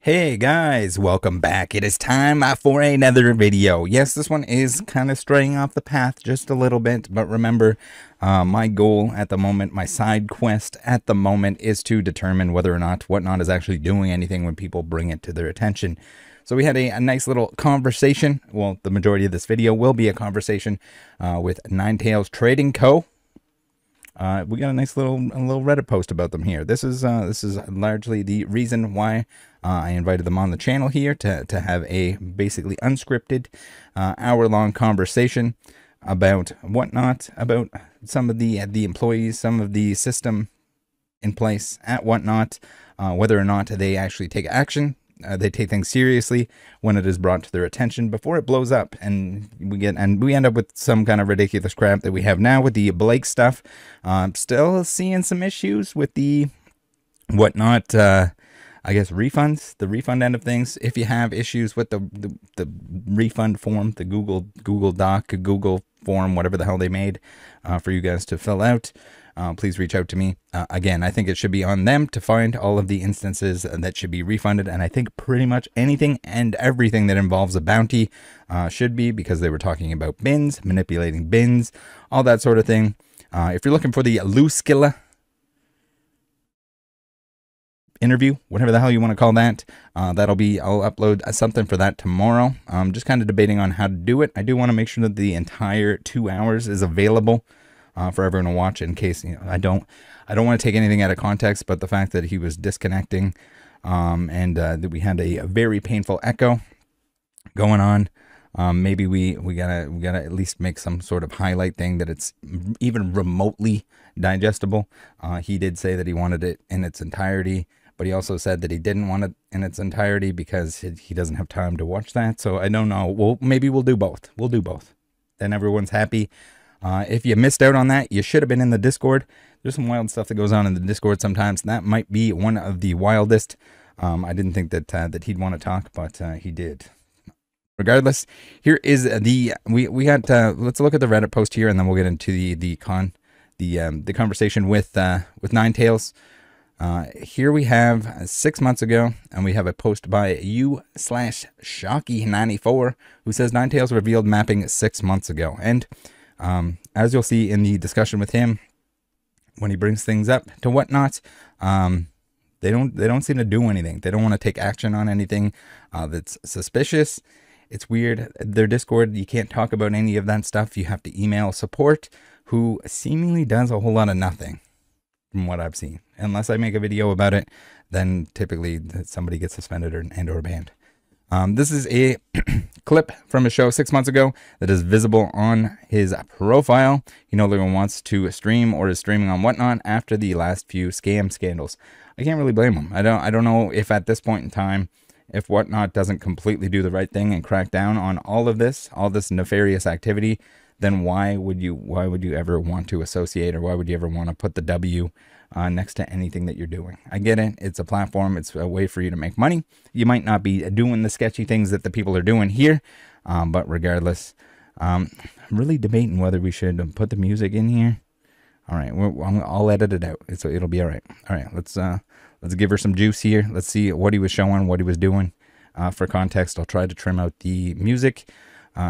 Hey guys, welcome back. It is time for another video. Yes, this one is kind of straying off the path just a little bit, but remember, my goal at the moment, my side quest at the moment is to determine whether or not Whatnot is actually doing anything when people bring it to their attention. So we had a nice little conversation. Well, the majority of this video will be a conversation with Ninetales Trading Co. We got a nice little Reddit post about them here. This is largely the reason why I invited them on the channel here to have a basically unscripted hour-long conversation about Whatnot, about some of the employees, some of the system in place at Whatnot, whether or not they actually take action. They take things seriously when it is brought to their attention before it blows up, and we end up with some kind of ridiculous crap that we have now with the Blake stuff. Still seeing some issues with the Whatnot, I guess refunds, the refund end of things. If you have issues with the refund form, the Google Doc, Google form, whatever the hell they made for you guys to fill out, please reach out to me. Again, I think it should be on them to find all of the instances that should be refunded, and I think pretty much anything and everything that involves a bounty should be, because they were talking about bins, manipulating bins, all that sort of thing. If you're looking for the Loupe interview, whatever the hell you want to call that, I'll upload something for that tomorrow. I'm just kind of debating on how to do it. I do want to make sure that the entire 2 hours is available for everyone to watch, in case, you know, I don't want to take anything out of context, but the fact that he was disconnecting and that we had a very painful echo going on, maybe we gotta at least make some sort of highlight thing that it's even remotely digestible. He did say that he wanted it in its entirety, but he also said that he didn't want it in its entirety because he doesn't have time to watch that. So I don't know. Maybe we'll do both. We'll do both. Then everyone's happy. If you missed out on that, you should have been in the Discord. There's some wild stuff that goes on in the Discord sometimes, and that might be one of the wildest. I didn't think that he'd want to talk, but he did. Regardless, here is we got let's look at the Reddit post here, and then we'll get into the conversation with Ninetales. Here we have 6 months ago, and we have a post by u/Shocky94 who says Ninetales revealed mapping 6 months ago. And as you'll see in the discussion with him, when he brings things up to Whatnot, they don't seem to do anything. They don't want to take action on anything that's suspicious. It's weird. Their Discord, you can't talk about any of that stuff. You have to email support, who seemingly does a whole lot of nothing from what I've seen. Unless I make a video about it, then typically somebody gets suspended or banned. This is a clip from a show 6 months ago that is visible on his profile. He no longer wants to stream or is streaming on Whatnot after the last few scam scandals. I can't really blame him. I don't know if at this point in time, if Whatnot doesn't completely do the right thing and crack down on all this nefarious activity, then why would you ever want to associate, or why would you ever want to put the W next to anything that you're doing? I get it. It's a platform. It's a way for you to make money. You might not be doing the sketchy things that the people are doing here, but regardless, I'm really debating whether we should put the music in here. All right, I'll edit it out, so it'll be all right. All right, let's give her some juice here. Let's see what he was showing, what he was doing. For context, I'll try to trim out the music,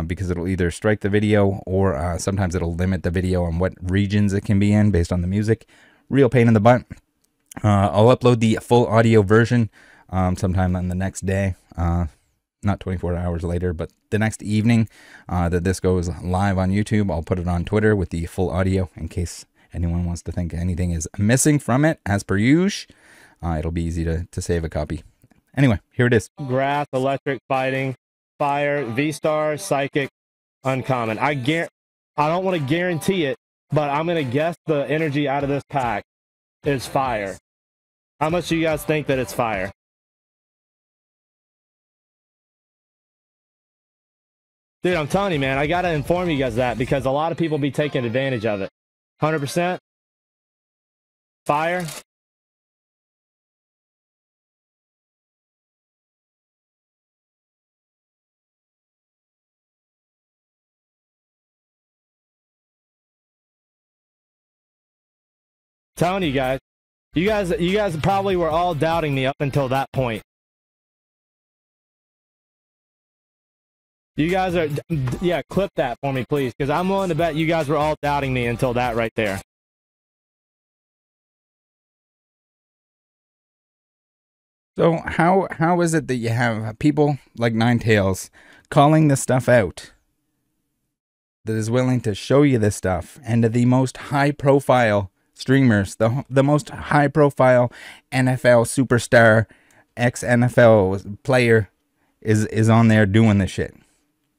because it'll either strike the video, or sometimes it'll limit the video on what regions it can be in based on the music. Real pain in the butt. I'll upload the full audio version sometime on the next day, not 24 hours later, but the next evening that this goes live on YouTube. I'll put it on Twitter with the full audio in case anyone wants to think anything is missing from it. As per usual, it'll be easy to save a copy. Anyway, here it is. Grass, electric, fighting, fire, V-Star, psychic, uncommon. I don't want to guarantee it, but I'm going to guess the energy out of this pack is fire. How much do you guys think that it's fire? Dude, I'm telling you, man, I got to inform you guys that, because a lot of people be taking advantage of it. 100% fire. Telling you guys probably were all doubting me up until that point. You guys are, yeah, clip that for me, please, because I'm willing to bet you guys were all doubting me until that right there. So how is it that you have people like Ninetales calling this stuff out, that is willing to show you this stuff, and the most high profile streamers, the most high profile NFL superstar, ex NFL player is on there doing this shit,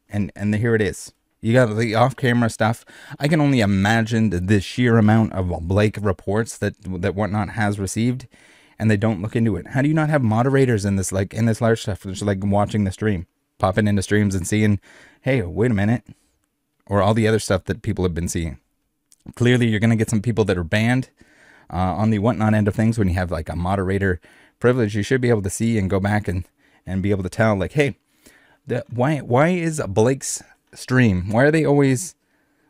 and here it is. You got the off camera stuff. I can only imagine the sheer amount of Blake reports that Whatnot has received, and they don't look into it. How do you not have moderators in this, like in this large stuff, just like watching the stream, popping into streams and seeing, hey, wait a minute, or all the other stuff that people have been seeing? Clearly, you're going to get some people that are banned on the Whatnot end of things. When you have like a moderator privilege, you should be able to see and go back and be able to tell, like, hey, why is Blake's stream, why are they always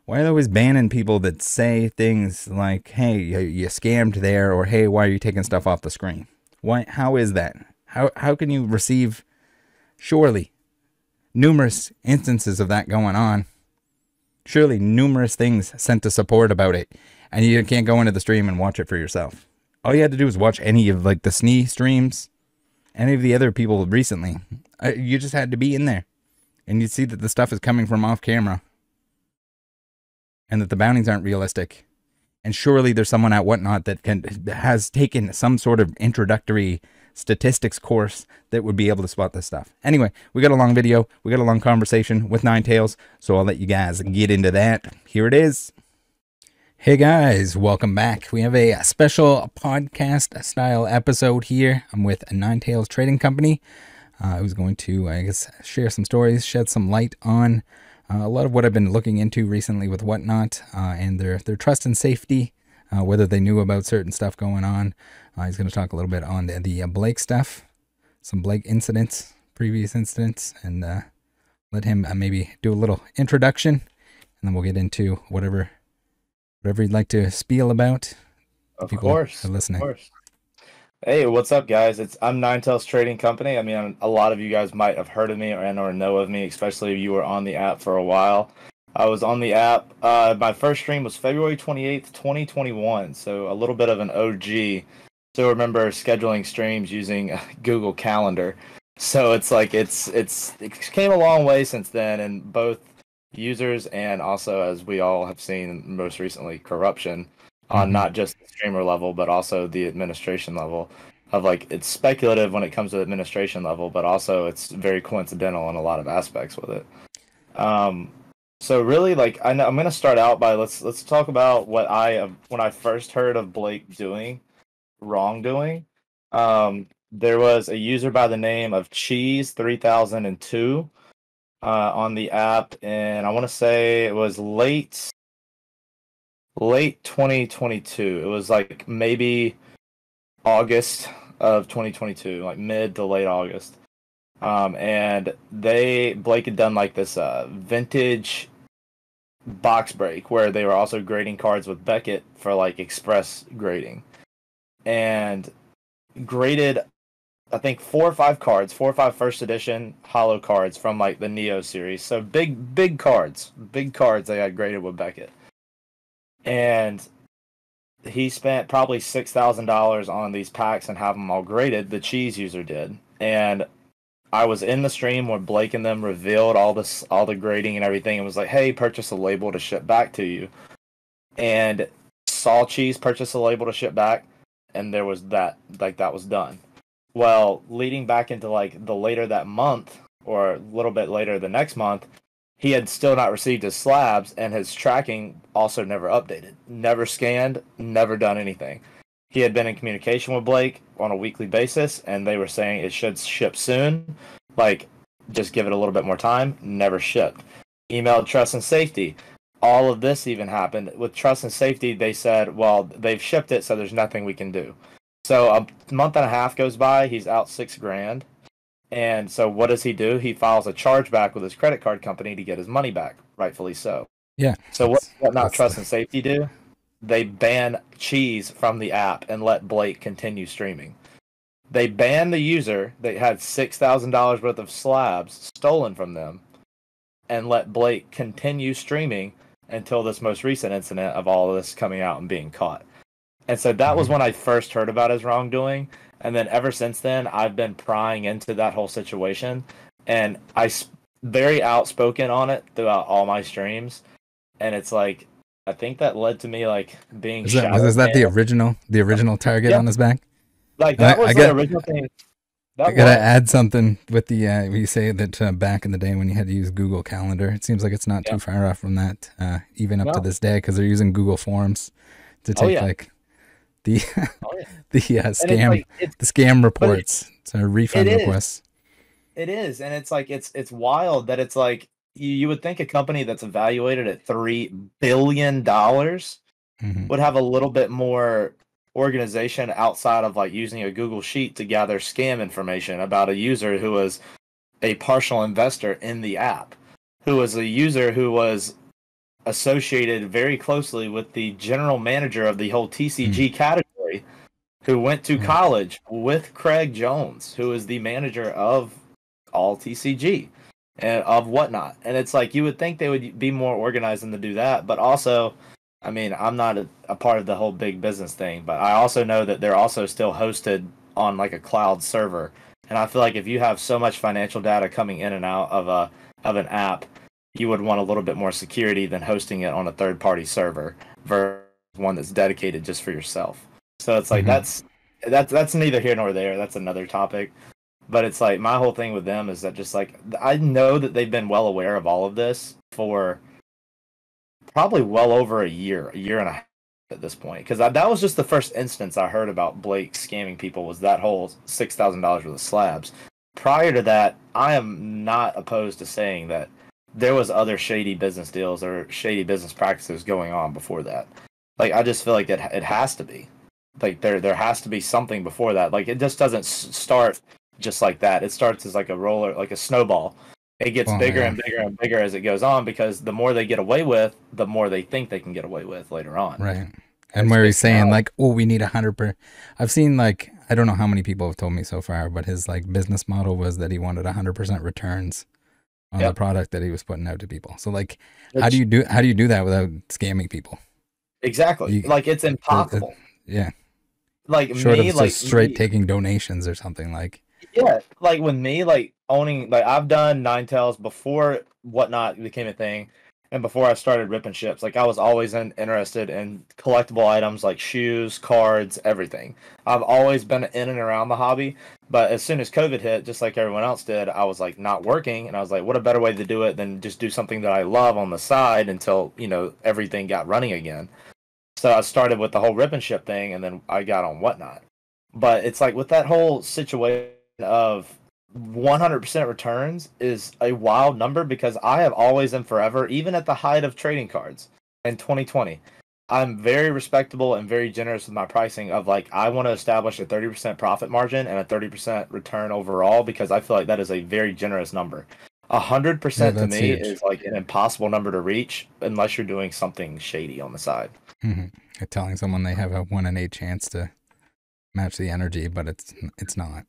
banning people that say things like, hey, you scammed there, or hey, why are you taking stuff off the screen? How is that? How can you receive, surely, numerous instances of that going on? Surely numerous things sent to support about it, and you can't go into the stream and watch it for yourself. All you had to do was watch any of like the SNE streams, any of the other people recently. You just had to be in there, and you'd see that the stuff is coming from off camera, and that the bounties aren't realistic. And surely there's someone at Whatnot that has taken some sort of introductory statistics course that would be able to spot this stuff. Anyway, we got a long video, we got a long conversation with Ninetales, so I'll let you guys get into that. Here it is. Hey guys, welcome back. We have a special podcast style episode here. I'm with Ninetales Trading Company, who's going to, I guess, share some stories, shed some light on a lot of what I've been looking into recently with Whatnot, and their trust and safety, whether they knew about certain stuff going on. He's going to talk a little bit on the Blake stuff, some Blake incidents, previous incidents, and let him maybe do a little introduction, and then we'll get into whatever you'd like to spiel about. Of course, listening. Of course. Hey, what's up, guys? I'm Ninetales Trading Company. I mean, a lot of you guys might have heard of me or know of me, especially if you were on the app for a while. I was on the app. My first stream was February 28th, 2021, so a little bit of an OG. Still remember scheduling streams using Google Calendar. So it's like it came a long way since then, and both users and also, as we all have seen most recently, corruption on not just the streamer level, but also the administration level. Of like, it's speculative when it comes to the administration level, but also it's very coincidental in a lot of aspects with it. So really, like, I'm going to start out by let's talk about what when I first heard of Blake doing wrongdoing. There was a user by the name of Cheese 3002 on the app, and I want to say it was late 2022. It was like maybe August of 2022, like mid to late August. And Blake had done like this vintage box break where they were also grading cards with Beckett for like express grading, and graded, I think, 4 or 5 first edition holo cards from like the Neo series. So big cards they had graded with Beckett. And he spent probably $6,000 on these packs and have them all graded. The Cheese user did. And I was in the stream where Blake and them revealed all the grading and everything, and was like, hey, purchase a label to ship back to you. And saw Cheese purchase a label to ship back, and there was that was done. Well, leading back into like the later that month, or a little bit later the next month, he had still not received his slabs, and his tracking also never updated. Never scanned, never done anything. He had been in communication with Blake on a weekly basis, and they were saying it should ship soon. Like, just give it a little bit more time. Never shipped. Emailed Trust and Safety. All of this even happened. With Trust and Safety, they said, well, they've shipped it, so there's nothing we can do. So a month and a half goes by, he's out $6,000. And so what does he do? He files a chargeback with his credit card company to get his money back, rightfully so. Yeah. So what not Trust and Safety do? They ban Cheese from the app and let Blake continue streaming. They banned the user that had $6,000 worth of slabs stolen from them, and let Blake continue streaming until this most recent incident of all of this coming out and being caught. And so that was when I first heard about his wrongdoing. And then ever since then, I've been prying into that whole situation. And very outspoken on it throughout all my streams. And it's like, I think that led to me like being is that the original target on his back? Like that was the original thing. I gotta add something with the you say that back in the day when you had to use Google Calendar, it seems like it's not too far off from that, even up to this day, because they're using Google Forms to take like the the scam reports, so refund requests. It is, and it's like it's wild that it's like you would think a company that's evaluated at $3 billion would have a little bit more organization outside of like using a Google Sheet to gather scam information about a user who was a partial investor in the app, who was a user who was associated very closely with the general manager of the whole TCG category, who went to college with Craig Jones, who is the manager of all TCG and of whatnot. And it's like you would think they would be more organized than to do that, but also, I mean, I'm not a part of the whole big business thing, but I also know that they're also still hosted on like a cloud server. And I feel like if you have so much financial data coming in and out of an app, you would want a little bit more security than hosting it on a third-party server versus one that's dedicated just for yourself. So it's like that's neither here nor there. That's another topic. But it's like my whole thing with them is that just like I know that they've been well aware of all of this for probably well over a year and a half at this point, because that was just the first instance I heard about Blake scamming people, was that whole $6,000 worth of slabs. Prior to that, I am not opposed to saying that there was other shady business deals or shady business practices going on before that. Like I just feel like it has to be, like there has to be something before that. Like it just doesn't start just like that. It starts as like a roller, like a snowball. It gets bigger and bigger and bigger as it goes on, because the more they get away with, the more they think they can get away with later on. Right. And where he's saying like, oh, we need 100%. I've seen like, I don't know how many people have told me so far, but his like business model was that he wanted 100% returns on the product that he was putting out to people. So like, how do you do that without scamming people? Exactly. Like it's impossible. Like short of just straight taking donations or something like. Yeah, like with me, like owning, like I've done Ninetales before Whatnot became a thing, and before I started ripping ships. Like I was always interested in collectible items like shoes, cards, everything. I've always been in and around the hobby, but as soon as COVID hit, just like everyone else did, I was like not working, and I was like, what a better way to do it than just do something that I love on the side until, you know, everything got running again. So I started with the whole rip and ship thing, and then I got on Whatnot. But it's like with that whole situation of 100% returns is a wild number, because I have always and forever, even at the height of trading cards in 2020, I'm very respectable and very generous with my pricing of like, I want to establish a 30% profit margin and a 30% return overall, because I feel like that is a very generous number. 100% to me huge. Is like an impossible number to reach unless you're doing something shady on the side. You're telling someone they have a 1 in 8 chance to match the energy, but it's not.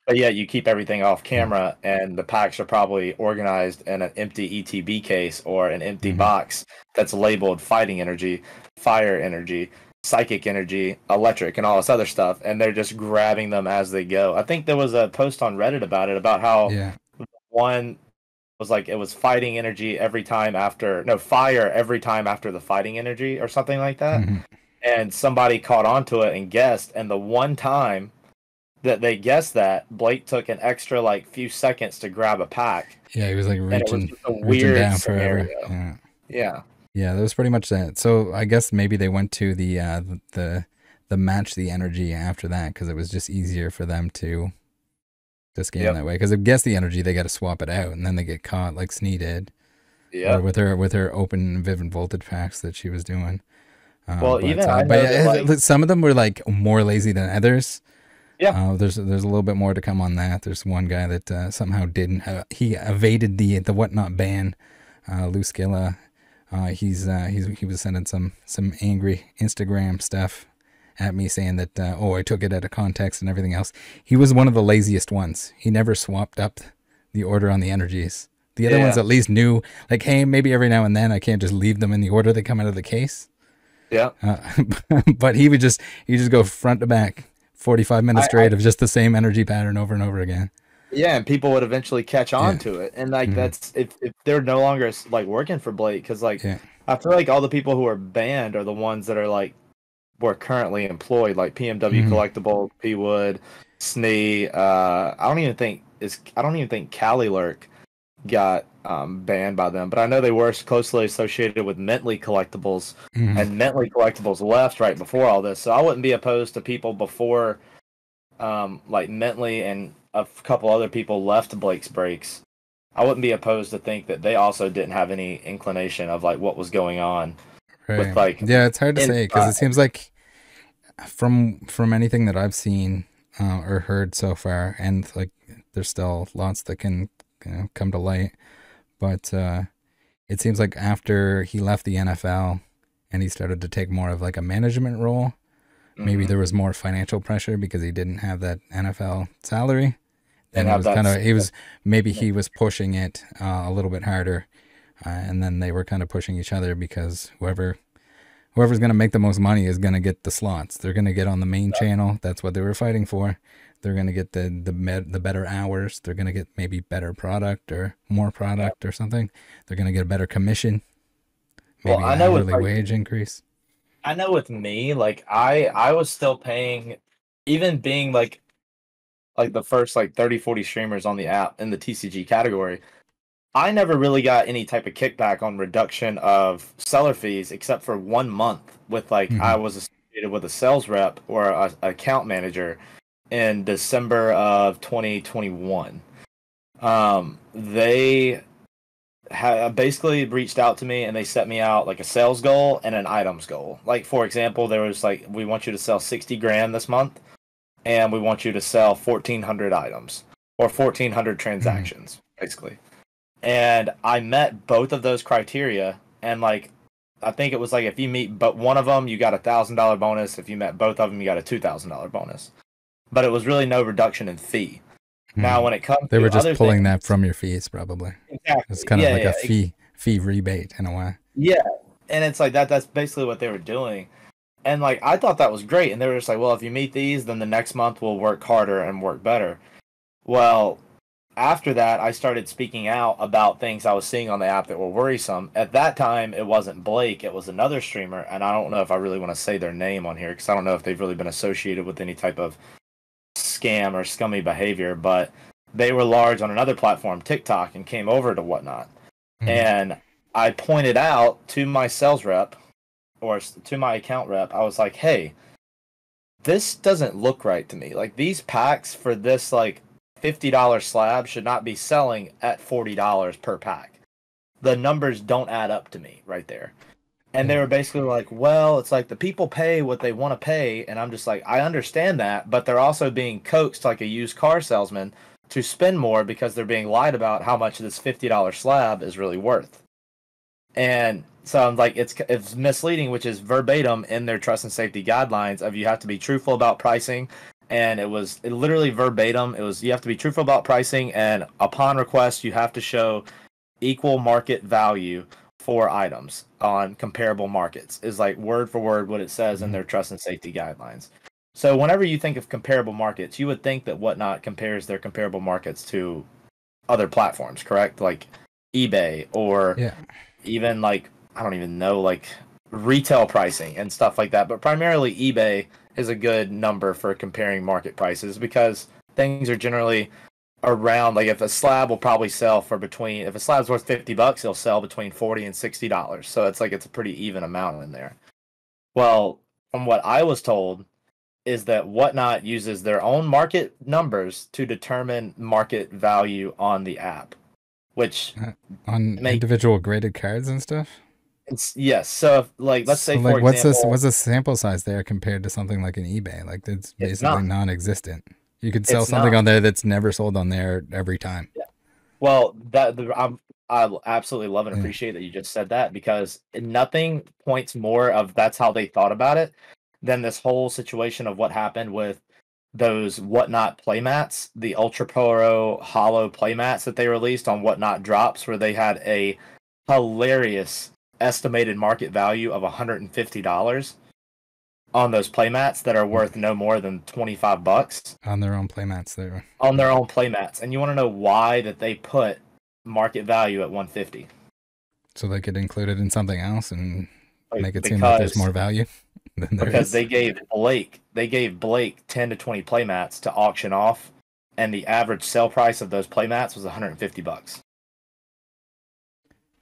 But yeah, you keep everything off camera, and the packs are probably organized in an empty ETB case or an empty box that's labeled fighting energy, fire energy, psychic energy, electric, and all this other stuff, and they're just grabbing them as they go. I think there was a post on Reddit about it, about how one was like, it was fighting energy every time after, no, fire every time after the fighting energy or something like that. And somebody caught onto it and guessed, and the one time that they guessed that, Blake took an extra like few seconds to grab a pack. Yeah, he was like reaching down scenario. Forever. Yeah, that was pretty much that. So I guess maybe they went to the match the energy after that, because it was just easier for them to scam that way. Because I guess the energy, they got to swap it out, and then they get caught like Snee did. Yeah, with her open Vivid Voltage packs that she was doing. Some of them were like more lazy than others. Yeah, there's a little bit more to come on that. There's one guy that somehow didn't. He evaded the Whatnot ban. Luskilla. He was sending some angry Instagram stuff at me saying that I took it out of context and everything else. He was one of the laziest ones. He never swapped up the order on the energies. the other ones Yeah. at least knew, like, hey, maybe every now and then I can't just leave them in the order they come out of the case. Yeah. But he just go front to back, 45 minutes I straight of just the same energy pattern over and over again. Yeah, and people would eventually catch on Yeah. to it, and like Mhm. that's if they're no longer like working for Blake, because like Yeah. I feel like all the people who are banned are the ones that are like were currently employed, like PMW Mhm. Collectibles, P Wood, Snee. I don't even think Cali Lurk got banned by them, but I know they were closely associated with Mentley Collectibles, Mhm. and Mentley Collectibles left right before all this, so I wouldn't be opposed to people before like Mentley and a couple other people left Blake's Breaks. I wouldn't be opposed to think that they also didn't have any inclination of like what was going on with Right. like Yeah, it's hard to say because inside. it seems like from anything that I've seen or heard so far, and like there's still lots that can come to light, but it seems like after he left the NFL and he started to take more of like a management role, maybe Hmm. there was more financial pressure because he didn't have that NFL salary. Then And it have was kind that. of he was pushing it a little bit harder, and then they were kind of pushing each other because whoever's going to make the most money is going to get the slots. They're going to get on the main channel. That's what they were fighting for. They're going to get the better hours. They're going to get maybe better product or more product or something. They're going to get a better commission, Well, maybe I an know with hourly wage increase. me, like I was still paying, even being like the first like 30-40 streamers on the app in the TCG category. I never really got any type of kickback on reduction of seller fees except for 1 month with like I Mm-hmm. was associated with a sales rep or a account manager in December of 2021. They basically reached out to me and they set me out like a sales goal and an items goal. Like for example, there was like we want you to sell 60 grand this month and we want you to sell 1,400 items or 1,400 Mm-hmm. transactions basically. And I met both of those criteria, and like I think it was like if you meet but one of them, you got $1,000 bonus. If you met both of them, you got a $2,000 bonus. But it was really no reduction in fee. Now, Mm-hmm. when it comes They to were just other pulling things, that from your fees, probably. It's exactly, kind of yeah, like a yeah, fee rebate in a way. yeah, and it's like that. That's basically what they were doing, and like I thought that was great. And they were just like, well, if you meet these, then the next month we'll work harder and work better. Well, after that, I started speaking out about things I was seeing on the app that were worrisome. At that time, it wasn't Blake, it was another streamer, and I don't know if I really want to say their name on here because I don't know if they've really been associated with any type of scam or scummy behavior, but they were large on another platform, TikTok, and came over to Whatnot. Mm-hmm. And I pointed out to my sales rep or to my account rep, I was like, hey, this doesn't look right to me. Like these packs for this like $50 slab should not be selling at $40 per pack. The numbers don't add up to me right there. And they Yeah. were basically like, well, it's like the people pay what they want to pay. And I'm just like, I understand that, but they're also being coaxed like a used car salesman to spend more because they're being lied about how much this $50 slab is really worth. And so I'm like, it's misleading, which is verbatim in their trust and safety guidelines of you have to be truthful about pricing. And it literally verbatim. It was you have to be truthful about pricing, and upon request, you have to show equal market value for items on comparable markets. Is like word for word what it says in Mm-hmm. their trust and safety guidelines. So whenever you think of comparable markets, you would think that Whatnot compares their comparable markets to other platforms, correct? Like eBay or Yeah. even like I don't even know like retail pricing and stuff like that. But primarily eBay is a good number for comparing market prices because things are generally around like if a slab will probably sell for between if a slab's worth $50, it'll sell between $40 and $60. So it's like it's a pretty even amount in there. Well, from what I was told is that Whatnot uses their own market numbers to determine market value on the app, which Uh, on makes individual graded cards and stuff. it's yes. So if, like let's So say like for what's example, the sample size there compared to something like an eBay? Like it's it's basically not. non-existent. You could sell It's something not. on there that's never sold on there every time. Yeah. Well, I absolutely love and Yeah. appreciate that you just said that because nothing points more of that's how they thought about it than this whole situation of what happened with those Whatnot playmats, the Ultra Pro Hollow playmats that they released on Whatnot Drops, where they had a hilarious estimated market value of $150 on those playmats that are worth no more than $25 On their own playmats there. on their own playmats. And you want to know why that they put market value at 150? So they could include it in something else and Like, make it seem like there's more value than there because is. they gave Blake 10 to 20 playmats to auction off, and the average sale price of those playmats was $150.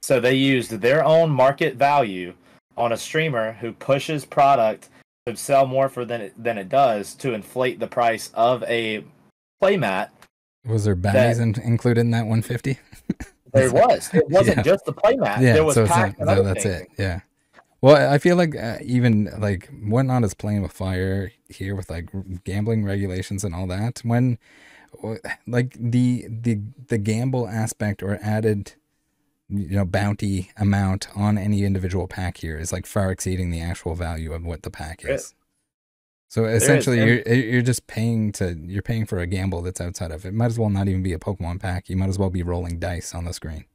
So they used their own market value on a streamer who pushes product to sell more than it does to inflate the price of a playmat. Was there bounties included in that 150? There was. It wasn't just the playmat. Yeah, There was so packs and other that's things. it. Yeah. Well, I feel like even like Whatnot is playing with fire here with like gambling regulations and all that. When like the gamble aspect or added bounty amount on any individual pack here is like far exceeding the actual value of what the pack is. So essentially you're just paying for a gamble that's outside of it. Might as well not even be a Pokemon pack. You might as well be rolling dice on the screen.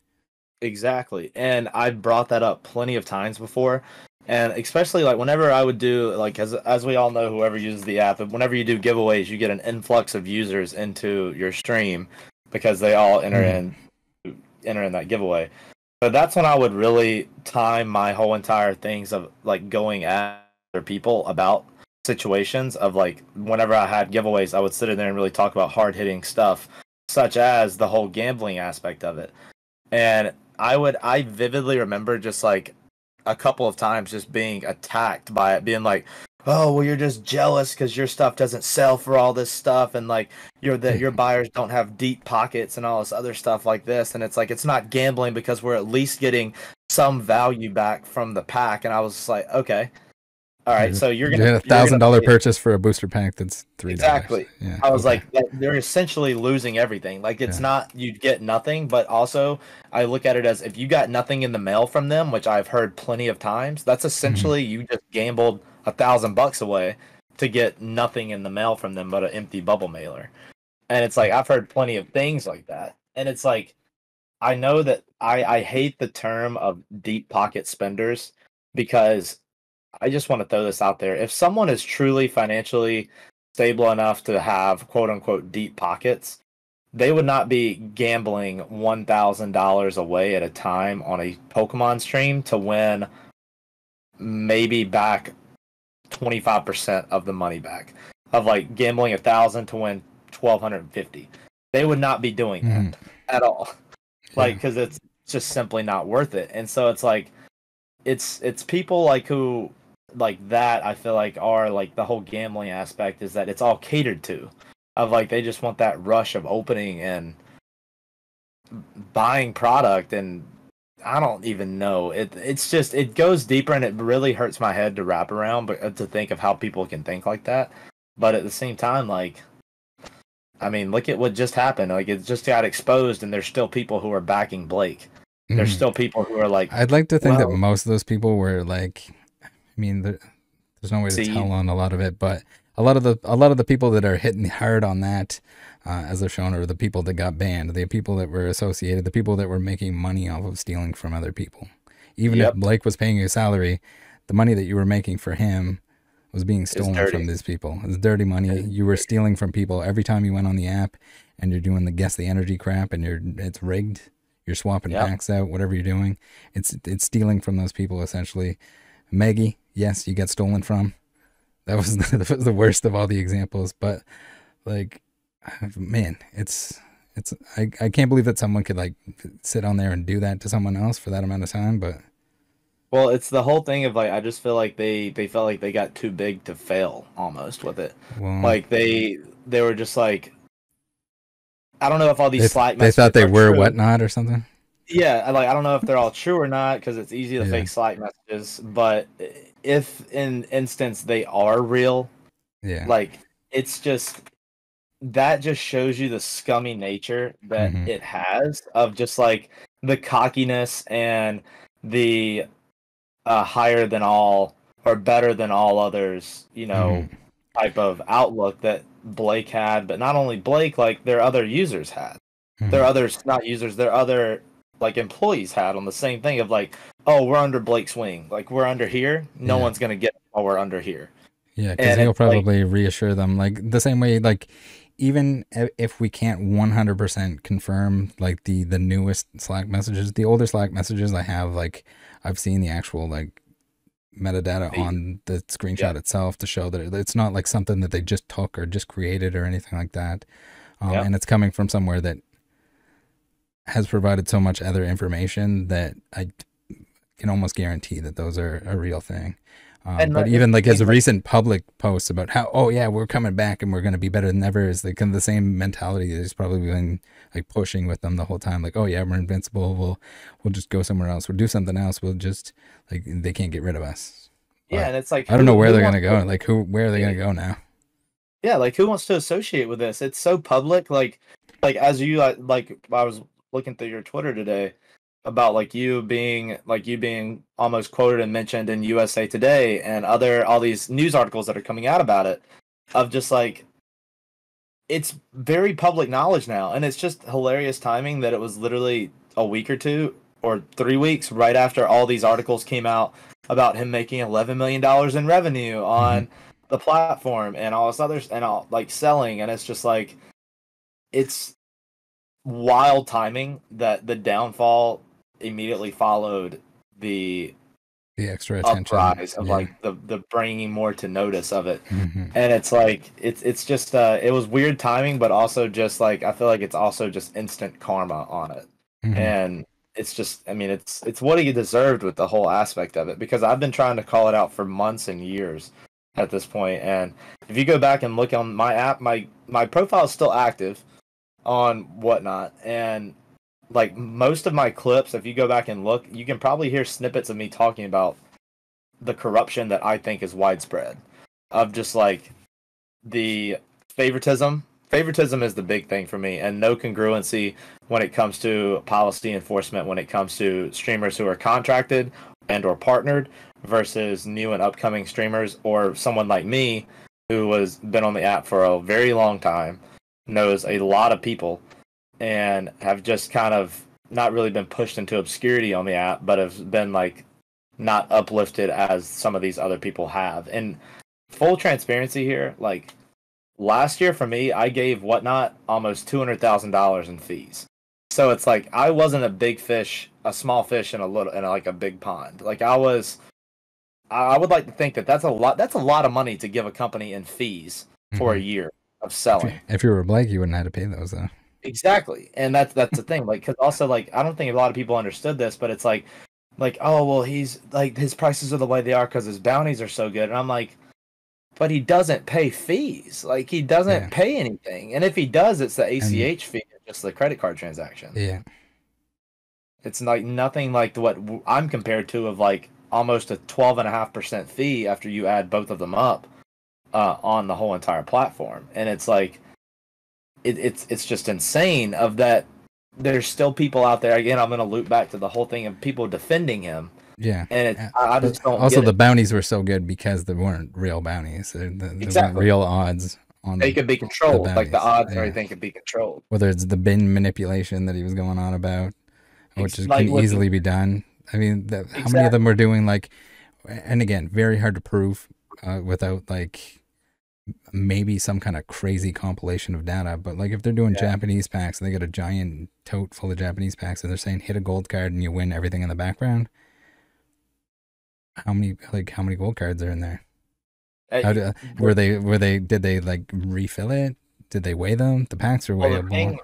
Exactly. And I've brought that up plenty of times before. And especially like whenever I would do, like, as we all know, whoever uses the app, whenever you do giveaways, you get an influx of users into your stream because they all enter in that giveaway. So that's when I would really time my whole entire things of like going at other people about situations of like whenever I had giveaways, I would sit in there and really talk about hard hitting stuff, such as the whole gambling aspect of it. And I vividly remember just like a couple of times just being attacked by it, being like, oh, well, you're just jealous because your stuff doesn't sell for all this stuff, and like your buyers don't have deep pockets and all this other stuff like this. And it's like, it's not gambling because we're at least getting some value back from the pack. And I was just like, okay, all right, so you're gonna get $1,000 purchase for a booster pack that's $3. Exactly. Yeah, I was like, they're essentially losing everything. Like, it's not you get nothing, but also I look at it as if you got nothing in the mail from them, which I've heard plenty of times. That's essentially you just gambled $1,000 away to get nothing in the mail from them but an empty bubble mailer. And it's like I've heard plenty of things like that, and it's like I know that I hate the term of deep pocket spenders because I just want to throw this out there. If someone is truly financially stable enough to have quote unquote deep pockets, they would not be gambling $1,000 away at a time on a Pokemon stream to win maybe back 25% of the money back. Of like gambling 1,000 to win 1,250. They would not be doing that at all. Like, because it's just simply not worth it. And so it's like it's people like who like that I feel like are like the whole gambling aspect is that it's all catered to, of like they just want that rush of opening and buying product, and I don't even know, it's just it goes deeper and it really hurts my head to wrap around, but to think of how people can think like that. But at the same time, like, I mean, look at what just happened. Like, it just got exposed and there's still people who are backing Blake. There's still people who are like, I'd like to think that most of those people were like, I mean, there's no way to tell on a lot of it, but a lot of the people that are hitting hard on that, as I've shown, are the people that got banned, the people that were associated, the people that were making money off of stealing from other people. Even if Blake was paying you a salary, the money that you were making for him was being stolen from these people. It's dirty money. You were stealing from people every time you went on the app, and you're doing the guess the energy crap, and it's rigged. You're swapping packs out, whatever you're doing. It's stealing from those people essentially. Maggie, yes, you got stolen from. That was the worst of all the examples. But like, man, I can't believe that someone could like sit on there and do that to someone else for that amount of time. But well, it's the whole thing of like I just feel like they felt like they got too big to fail almost with it. Well, like they were just like, I don't know if all these Slack messages they thought they were true. Whatnot or something. Yeah, like I don't know if they're all true or not because it's easy to fake Slack messages. But if in instance they are real, like it's just that just shows you the scummy nature that it has of just like the cockiness and the higher than all or better than all others, you know, type of outlook that Blake had, but not only Blake, like their other users had. Their other not users, their other like employees had on the same thing of like, oh, we're under Blake's wing, like we're under here. No one's gonna get while we're under here. Yeah, because he'll probably reassure them like the same way, like even if we can't 100% confirm like the newest Slack messages, the older Slack messages I have, like I've seen the actual like metadata on the screenshot itself to show that it's not like something that they just took or just created or anything like that. And it's coming from somewhere that has provided so much other information that I can almost guarantee that those are a real thing. But even like as a recent public post about how, oh yeah, we're coming back and we're going to be better than ever, is like the same mentality that he's probably been like pushing with them the whole time. Like, oh yeah, we're invincible. We'll just go somewhere else. We'll do something else. We'll just like, they can't get rid of us. But yeah. And it's like, I don't know where they're going to go. Like where are they going to go now? Yeah. Like who wants to associate with this? It's so public. Like as you, like I was looking through your Twitter today about like you being almost quoted and mentioned in USA Today and all these news articles that are coming out about it, of just like, it's very public knowledge now. And it's just hilarious timing that it was literally a week or 2 or 3 weeks right after all these articles came out about him making $11 million in revenue on the platform and all this others and all like selling. And it's just like, it's wild timing that the downfall immediately followed the extra attention uprise of like the bringing more to notice of it. And it's like it's just it was weird timing, but also just like I feel like it's also just instant karma on it. And it's just, I mean, it's what he deserved with the whole aspect of it, because I've been trying to call it out for months and years at this point. And if you go back and look on my app, my profile is still active on Whatnot, and like most of my clips, if you go back and look, you can probably hear snippets of me talking about the corruption that I think is widespread, of just like the favoritism. Favoritism is the big thing for me, and no congruency when it comes to policy enforcement, when it comes to streamers who are contracted and or partnered versus new and upcoming streamers, or someone like me who has been on the app for a very long time, knows a lot of people, and have just kind of not really been pushed into obscurity on the app, but have been like not uplifted as some of these other people have. And full transparency here, like last year for me, I gave Whatnot almost $200,000 in fees. So it's like I wasn't a big fish, a small fish in like a big pond. Like I would like to think that that's a lot of money to give a company in fees for a year of selling. If you were Blake, you wouldn't have to pay those though. Exactly. And that's the thing. Like, cause also like, I don't think a lot of people understood this, but it's like, oh, well, he's like, his prices are the way they are because his bounties are so good. And I'm like, but he doesn't pay fees. Like he doesn't pay anything. And if he does, it's the ACH fee, just the credit card transaction. Yeah. It's like nothing like what I'm compared to, of like almost a 12.5% fee after you add both of them up on the whole entire platform. And it's like, it's just insane of that. There's still people out there. Again, I'm going to loop back to the whole thing of people defending him. Yeah. And I just don't also, get the it. bounties were so good because they weren't real bounties. They weren't real odds on they could be controlled. The like the odds and everything could be controlled. Whether it's the bin manipulation that he was going on about, which can easily be done. I mean, how many of them were doing like, and again, very hard to prove without like maybe some kind of crazy compilation of data, but like if they're doing Japanese packs and they got a giant tote full of Japanese packs and they're saying hit a gold card and you win everything in the background, how many gold cards are in there? Did they like refill it? Did they weigh them? The packs are weighable.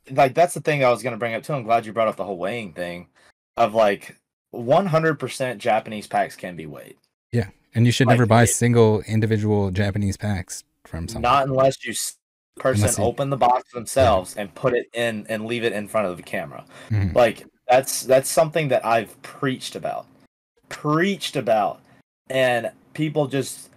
Like that's the thing I was going to bring up too. I'm glad you brought up the whole weighing thing of like 100% Japanese packs can be weighed. Yeah. And you should never buy single individual Japanese packs from someone. Not unless you open the box themselves and put it in and leave it in front of the camera. Like that's something that I've preached about, and people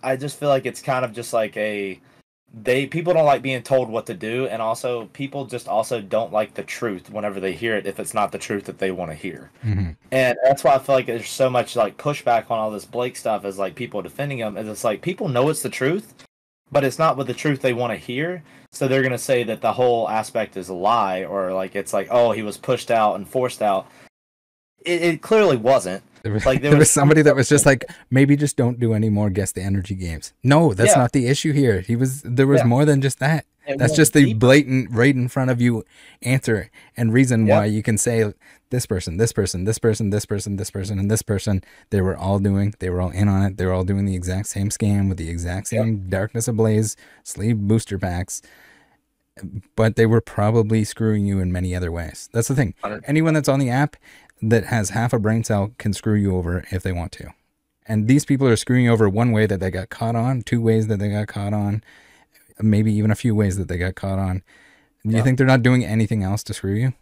I just feel like it's kind of just like people don't like being told what to do, and also people just also don't like the truth whenever they hear it if it's not the truth that they want to hear. And that's why I feel like there's so much like pushback on all this Blake stuff, as like people defending him, and it's like people know it's the truth, but it's not with the truth they want to hear. So they're gonna say that the whole aspect is a lie, or like it's like, oh, he was pushed out and forced out. It clearly wasn't. There was somebody that was just like, maybe just don't do any more guess the energy games. No, that's not the issue here. There was more than just that. That's just the blatant, right in front of you answer and reason why you can say this person, this person, this person, this person, this person, and this person, they were all in on it. They were all doing the exact same scam with the exact same Darkness Ablaze sleeve booster packs. But they were probably screwing you in many other ways. That's the thing. Anyone that's on the app that has half a brain cell can screw you over if they want to. And these people are screwing you over one way that they got caught on, two ways that they got caught on, maybe even a few ways that they got caught on. Do you think they're not doing anything else to screw you?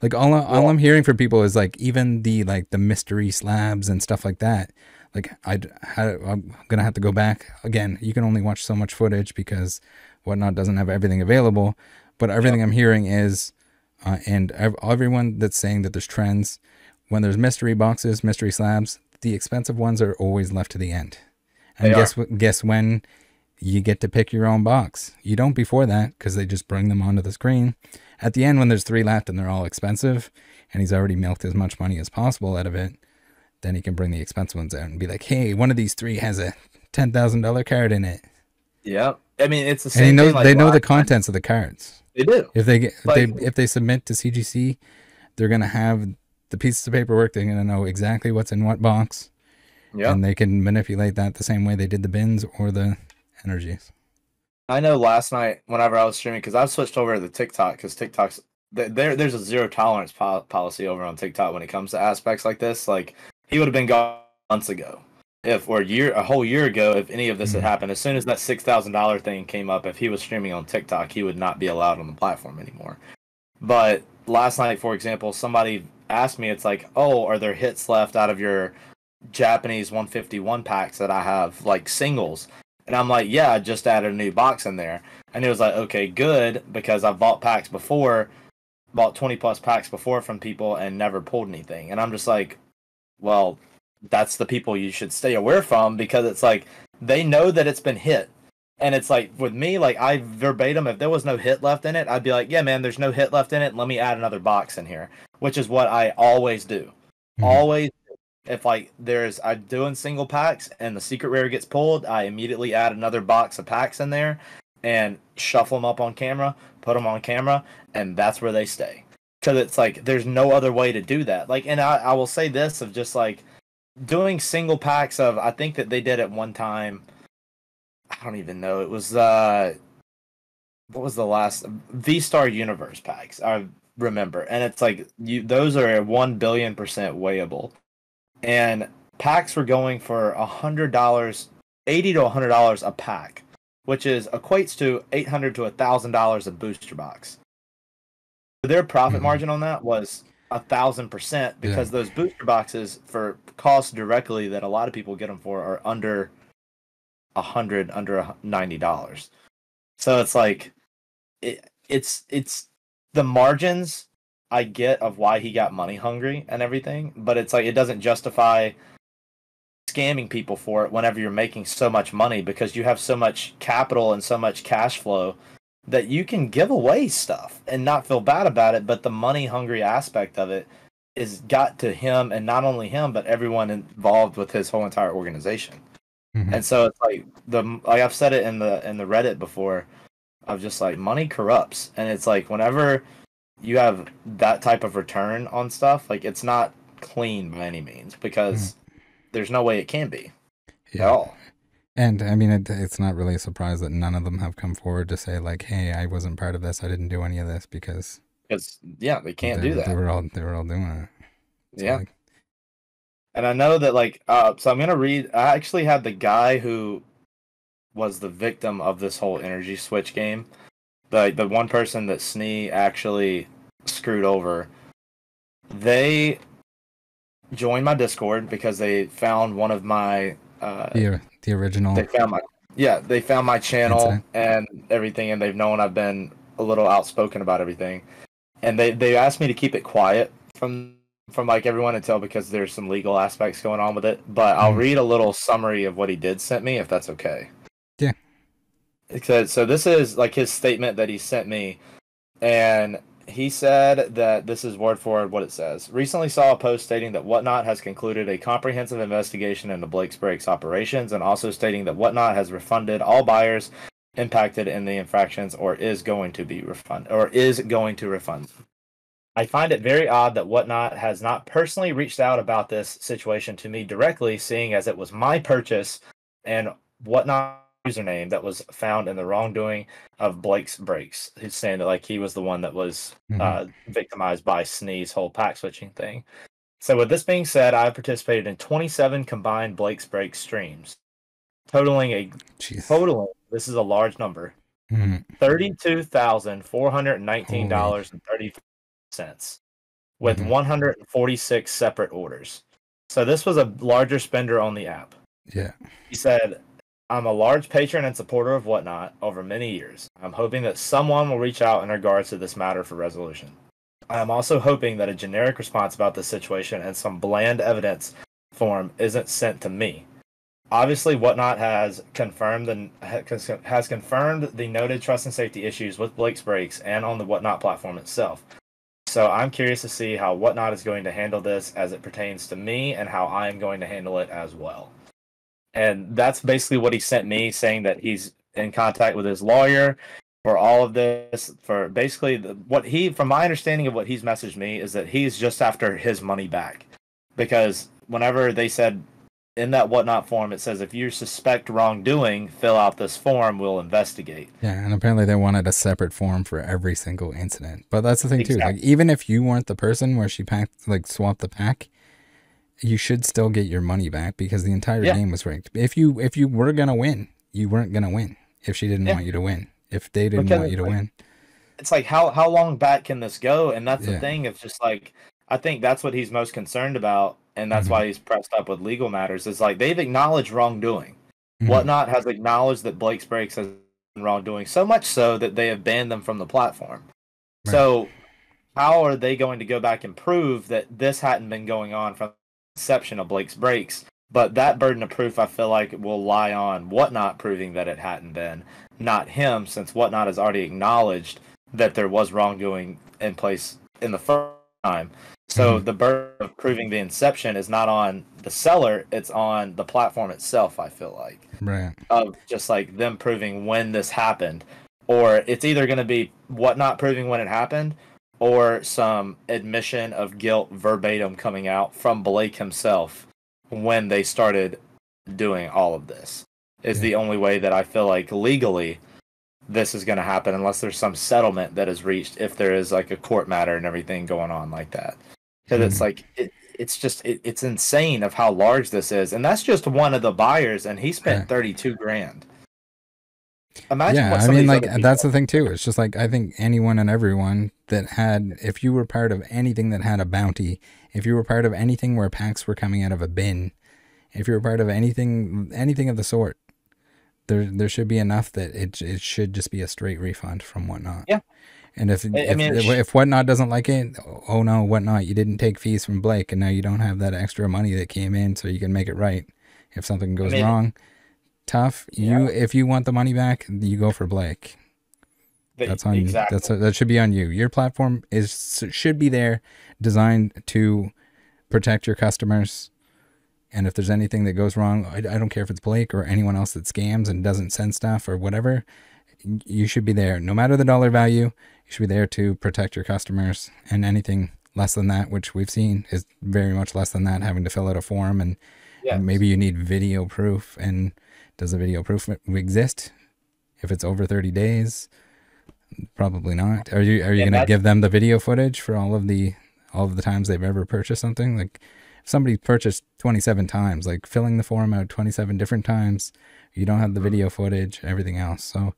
Like all I'm hearing from people is like even the mystery slabs and stuff like that. Like I'm gonna have to go back again. You can only watch so much footage because Whatnot doesn't have everything available. But everything I'm hearing is, and everyone that's saying that there's trends, when there's mystery boxes, mystery slabs, the expensive ones are always left to the end. And guess when you get to pick your own box? You don't before that because they just bring them onto the screen. At the end, when there's 3 left and they're all expensive, and he's already milked as much money as possible out of it, then he can bring the expensive ones out and be like, hey, one of these 3 has a $10,000 card in it. Yeah. I mean, it's the same thing. They know the contents of the cards. They do. If they submit to CGC, they're going to have the pieces of paperwork. They're going to know exactly what's in what box. Yeah. And they can manipulate that the same way they did the bins or the energies. I know last night, whenever I was streaming, because I've switched over to the TikTok, because TikTok's there's a zero tolerance policy over on TikTok when it comes to aspects like this. Like, he would have been gone months ago, a whole year ago, if any of this had happened. As soon as that $6,000 thing came up, if he was streaming on TikTok, he would not be allowed on the platform anymore. But last night, for example, somebody asked me, it's like, oh, are there hits left out of your Japanese 151 packs that I have, like singles? And I'm like, yeah, I just added a new box in there. And he was like, okay, good, because I've bought packs before, bought 20 plus packs before from people and never pulled anything. And I'm just like, well, that's the people you should stay away from, because it's like, they know that it's been hit. And it's like, with me, like, I verbatim, if there was no hit left in it, I'd be like, yeah, man, there's no hit left in it. Let me add another box in here, which is what I always do. Always. If like I'm doing single packs and the secret rare gets pulled, I immediately add another box of packs in there and shuffle them up on camera, put them on camera, and that's where they stay. Because it's like, there's no other way to do that. Like, and I will say this, of just like doing single packs of, I think that they did at one time, I don't even know, it was what was the last V-Star Universe packs, I remember. And it's like, those are 1 billion % weighable. And packs were going for $100, $80 to $100 a pack, which equates to $800 to $1,000 a booster box. Their profit margin on that was 1,000%, because those booster boxes, for cost directly that a lot of people get them for, are under $100, under $90. So it's like, it's the margins I get of why he got money hungry and everything, but it's like, it doesn't justify scamming people for it whenever you're making so much money, because you have so much capital and so much cash flow that you can give away stuff and not feel bad about it. But the money hungry aspect of it is got to him, and not only him, but everyone involved with his whole entire organization. And so it's like, like I've said it in the Reddit before, of just like, money corrupts. And it's like, whenever you have that type of return on stuff, like, it's not clean by any means, because there's no way it can be at all. And I mean, it's not really a surprise that none of them have come forward to say like, hey, I wasn't part of this, I didn't do any of this, because they can't do that. They were all doing it. So and I know that, like, so I'm gonna read, I actually had the guy who was the victim of this whole energy switch game, the one person that Snee actually screwed over. They joined my Discord because they found one of my the original. They found my channel incident and everything, and they've known I've been a little outspoken about everything, and they asked me to keep it quiet from like everyone until, because there's some legal aspects going on with it. But I'll read a little summary of what he did sent me, if that's okay. Yeah. So this is like his statement that he sent me, and he said that this is word for word what it says. Recently saw a post stating that Whatnot has concluded a comprehensive investigation into Blake's Breaks operations, and also stating that Whatnot has refunded all buyers impacted in the infractions or is going to refund. I find it very odd that Whatnot has not personally reached out about this situation to me directly, seeing as it was my purchase and Whatnot username that was found in the wrongdoing of Blake's Breaks. He's saying that like he was the one that was victimized by Snee's whole pack switching thing. So with this being said, I've participated in 27 combined Blake's Breaks streams, totaling this is a large number, $32,419.30 with 146 separate orders. So this was a larger spender on the app. Yeah. He said, I'm a large patron and supporter of Whatnot over many years. I'm hoping that someone will reach out in regards to this matter for resolution. I am also hoping that a generic response about this situation and some bland evidence form isn't sent to me. Obviously, Whatnot has confirmed the noted trust and safety issues with Blake's Breaks and on the Whatnot platform itself. So I'm curious to see how Whatnot is going to handle this as it pertains to me and how I am going to handle it as well. And that's basically what he sent me, saying that he's in contact with his lawyer for all of this. For basically from my understanding of what he's messaged me, is that he's just after his money back. Because whenever they said in that Whatnot form, it says if you suspect wrongdoing, fill out this form, we'll investigate. Yeah, and apparently they wanted a separate form for every single incident. But that's the thing too. Exactly. Like even if you weren't the person where she swapped the pack, you should still get your money back because the entire game was rigged. If you were gonna win, you weren't gonna win if she didn't want you to win. If they didn't want you to win. It's like how long back can this go? And that's the thing. It's just like I think that's what he's most concerned about, and that's why he's pressed up with legal matters. Is like they've acknowledged wrongdoing. Whatnot has acknowledged that Blake's Breaks has been wrongdoing, so much so that they have banned them from the platform. Right. So how are they going to go back and prove that this hadn't been going on from the inception of Blake's Breaks? But that burden of proof, I feel like, will lie on Whatnot proving that it hadn't been, not him, since Whatnot has already acknowledged that there was wrongdoing in place in the first time. So the burden of proving the inception is not on the seller, it's on the platform itself, I feel like. Right. Of just like them proving when this happened. Or it's either going to be Whatnot proving when it happened, or some admission of guilt verbatim coming out from Blake himself when they started doing all of this. Is the only way that I feel like legally this is going to happen, unless there's some settlement that is reached, if there is like a court matter and everything going on like that. Because it's like it's insane of how large this is, and that's just one of the buyers, and he spent $32,000. Imagine what that's the thing too. It's just like I think anyone and everyone that had, if you were part of anything that had a bounty, if you were part of anything where packs were coming out of a bin, if you were part of anything of the sort, there should be enough that it should just be a straight refund from Whatnot. Yeah. And if Whatnot doesn't like it, oh no, Whatnot, you didn't take fees from Blake, and now you don't have that extra money that came in, so you can make it right. If something goes wrong, tough. If you want the money back, you go for Blake. That's on you. That should be on you. Your platform should be there, designed to protect your customers. And if there's anything that goes wrong, I don't care if it's Blake or anyone else that scams and doesn't send stuff or whatever. You should be there, no matter the dollar value. You should be there to protect your customers, and anything less than that, which we've seen is very much less than that, having to fill out a form, and maybe you need video proof. And does the video proof exist? If it's over 30 days, probably not. Are you going to give them the video footage for all of the times they've ever purchased something? Like if somebody purchased 27 times, like filling the form out 27 different times, you don't have the video footage, everything else. So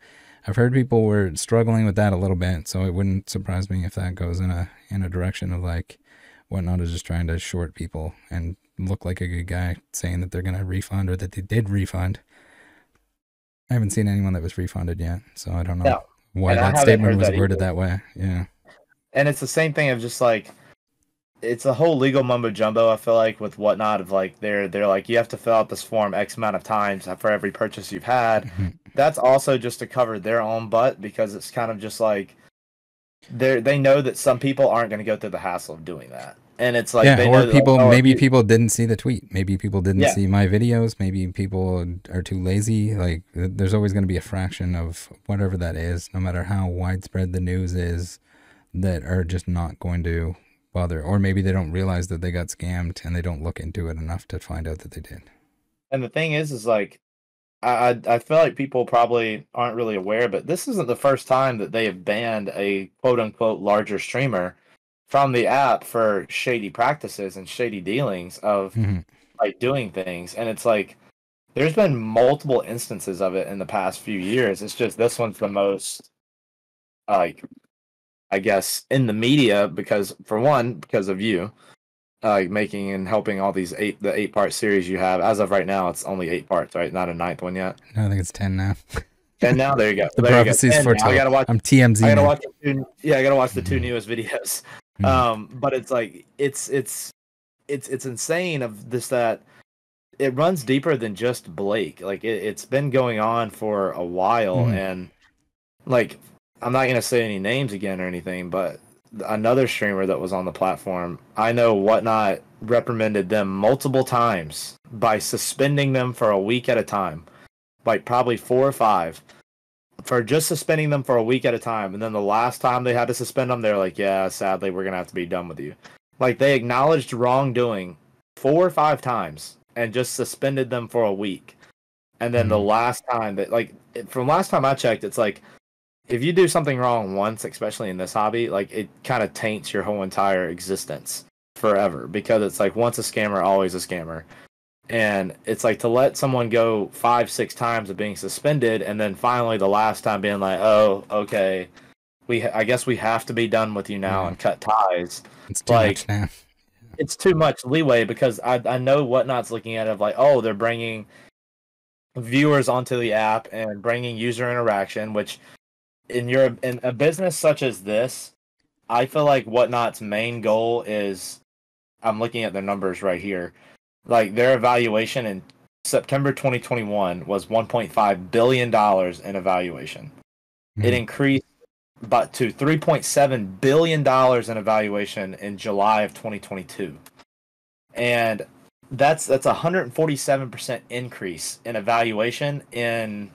I've heard people were struggling with that a little bit, so it wouldn't surprise me if that goes in a direction of like Whatnot is just trying to short people and look like a good guy, saying that they're going to refund or that they did refund. I haven't seen anyone that was refunded yet, so I don't know why that statement was worded that way. Yeah. And it's the same thing of just like, it's a whole legal mumbo jumbo, I feel like, with Whatnot, of like they're like, you have to fill out this form X amount of times for every purchase you've had. that's also just to cover their own butt, because it's kind of just like they know that some people aren't going to go through the hassle of doing that, and it's like they or know that, like, people, oh, maybe people didn't see the tweet. Maybe people didn't yeah, see my videos. Maybe people are too lazy. Like, there's always going to be a fraction of whatever that is, no matter how widespread the news is, that are just not going to bother. Or maybe they don't realize that they got scammed and they don't look into it enough to find out that they did. and the thing is like I feel like people probably aren't really aware, but this isn't the first time that they have banned a quote unquote larger streamer from the app for shady practices and shady dealings of Mm-hmm. like doing things. And it's like there's been multiple instances of it in the past few years. It's just this one's the most, like, I guess, in the media because, for one, because of you. Making and helping all these the 8-part series you have. As of right now, it's only 8 parts, right? Not a 9th one yet. No, I think it's 10 now. 10 now. There you go. The There you go. prophecies 10 now. foretold. I gotta watch. I'm TMZ I gotta now. watch I gotta watch the 2 newest videos. But it's like it's insane of this, that it runs deeper than just Blake. Like it's been going on for a while, and like I'm not gonna say any names again or anything, but another streamer that was on the platform, I know Whatnot reprimanded them multiple times by suspending them for a week at a time, like probably 4 or 5, for just suspending them for a week at a time. And then the last time they had to suspend them, they're like, yeah, sadly, we're going to have to be done with you. Like, they acknowledged wrongdoing 4 or 5 times and just suspended them for a week. And then the last time that, like, from last time I checked, it's like, if you do something wrong once, especially in this hobby, like, it kind of taints your whole entire existence forever, because it's like, once a scammer, always a scammer. And it's like, to let someone go 5, 6 times of being suspended, and then finally the last time being like, oh, okay, I guess we have to be done with you now and cut ties. It's too much now. It's too much leeway, because I know Whatnot's looking at it of like, oh, they're bringing viewers onto the app and bringing user interaction, which in a business such as this, I feel like Whatnot's main goal is, I'm looking at their numbers right here, like their evaluation in September 2021 was $1.5 billion in evaluation. It increased to $3.7 billion in evaluation in July of 2022. And that's a 147% increase in evaluation in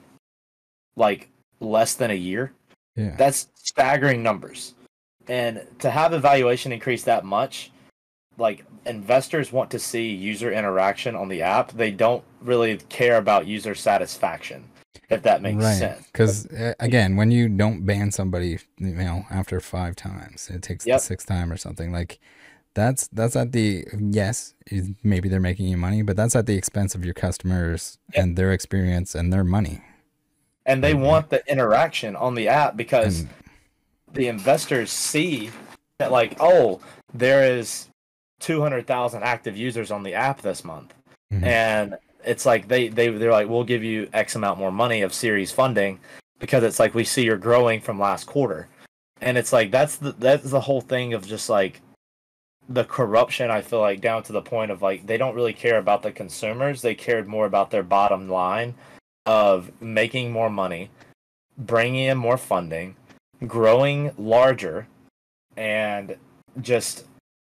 like less than a year. Yeah. That's staggering numbers. And to have evaluation increase that much, like, investors want to see user interaction on the app. They don't really care about user satisfaction, if that makes sense. Because again, when you don't ban somebody, after 5 times, it takes the 6th time or something. Like, that's at the, yes, maybe they're making you money, but that's at the expense of your customers and their experience and their money. And they want the interaction on the app, because the investors see that, like, oh, there is 200,000 active users on the app this month. And it's like they're like, we'll give you X amount more money of series funding, because it's like, we see you're growing from last quarter. And it's like, that's the whole thing of just like the corruption, I feel like, down to the point of like, they don't really care about the consumers. They cared more about their bottom line of making more money, bringing in more funding, growing larger, and just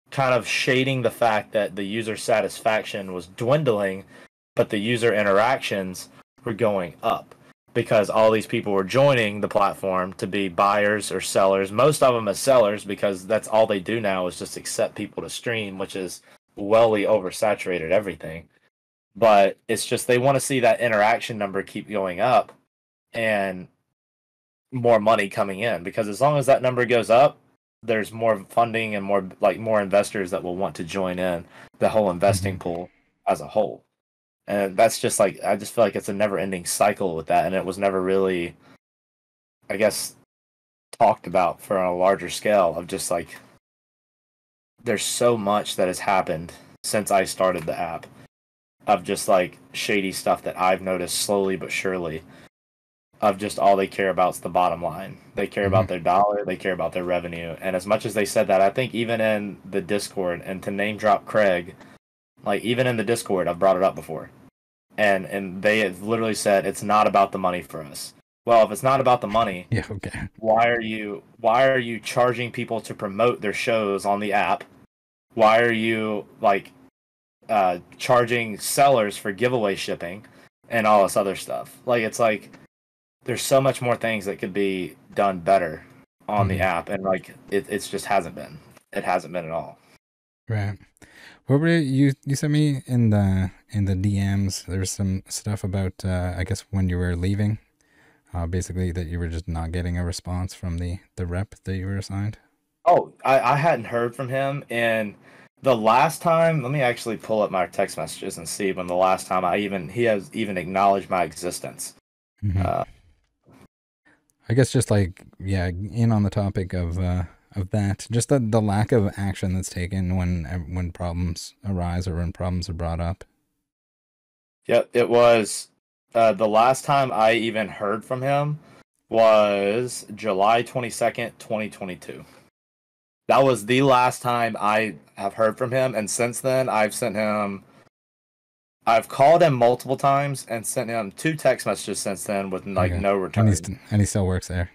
kind of shading the fact that the user satisfaction was dwindling, but the user interactions were going up, because all these people were joining the platform to be buyers or sellers. Most of them as sellers, because that's all they do now is just accept people to stream, which is wellly oversaturated everything. But it's just, they want to see that interaction number keep going up and more money coming in, because as long as that number goes up, there's more funding and more investors that will want to join in the whole investing pool as a whole. And that's just like, I just feel like it's a never ending cycle with that. And it was never really, I guess, talked about for on a larger scale of just like, there's so much that has happened since I started the app of just like shady stuff that I've noticed slowly but surely, of just all they care about is the bottom line. They care about their dollar, they care about their revenue. And as much as they said that, I think even in the Discord, and to name drop Craig, like even in the Discord, I've brought it up before. and they have literally said it's not about the money for us. Well, if it's not about the money, Yeah, okay. why are you charging people to promote their shows on the app? Why are you like charging sellers for giveaway shipping and all this other stuff? Like, it's like there's so much more things that could be done better on the app, and like it's just hasn't been. It hasn't been at all. Right. What were you sent me in the DMs? There's some stuff about I guess when you were leaving, basically that you were just not getting a response from the rep that you were assigned. Oh, I hadn't heard from him, and the last time, let me actually pull up my text messages and see when the last time he has even acknowledged my existence. I guess just like, yeah, in on the topic of that, just the lack of action that's taken when problems arise or when problems are brought up. Yep, it was the last time I even heard from him was July 22nd, 2022. That was the last time I have heard from him, and since then I've called him multiple times and sent him 2 text messages since then with like no return. And he still works there.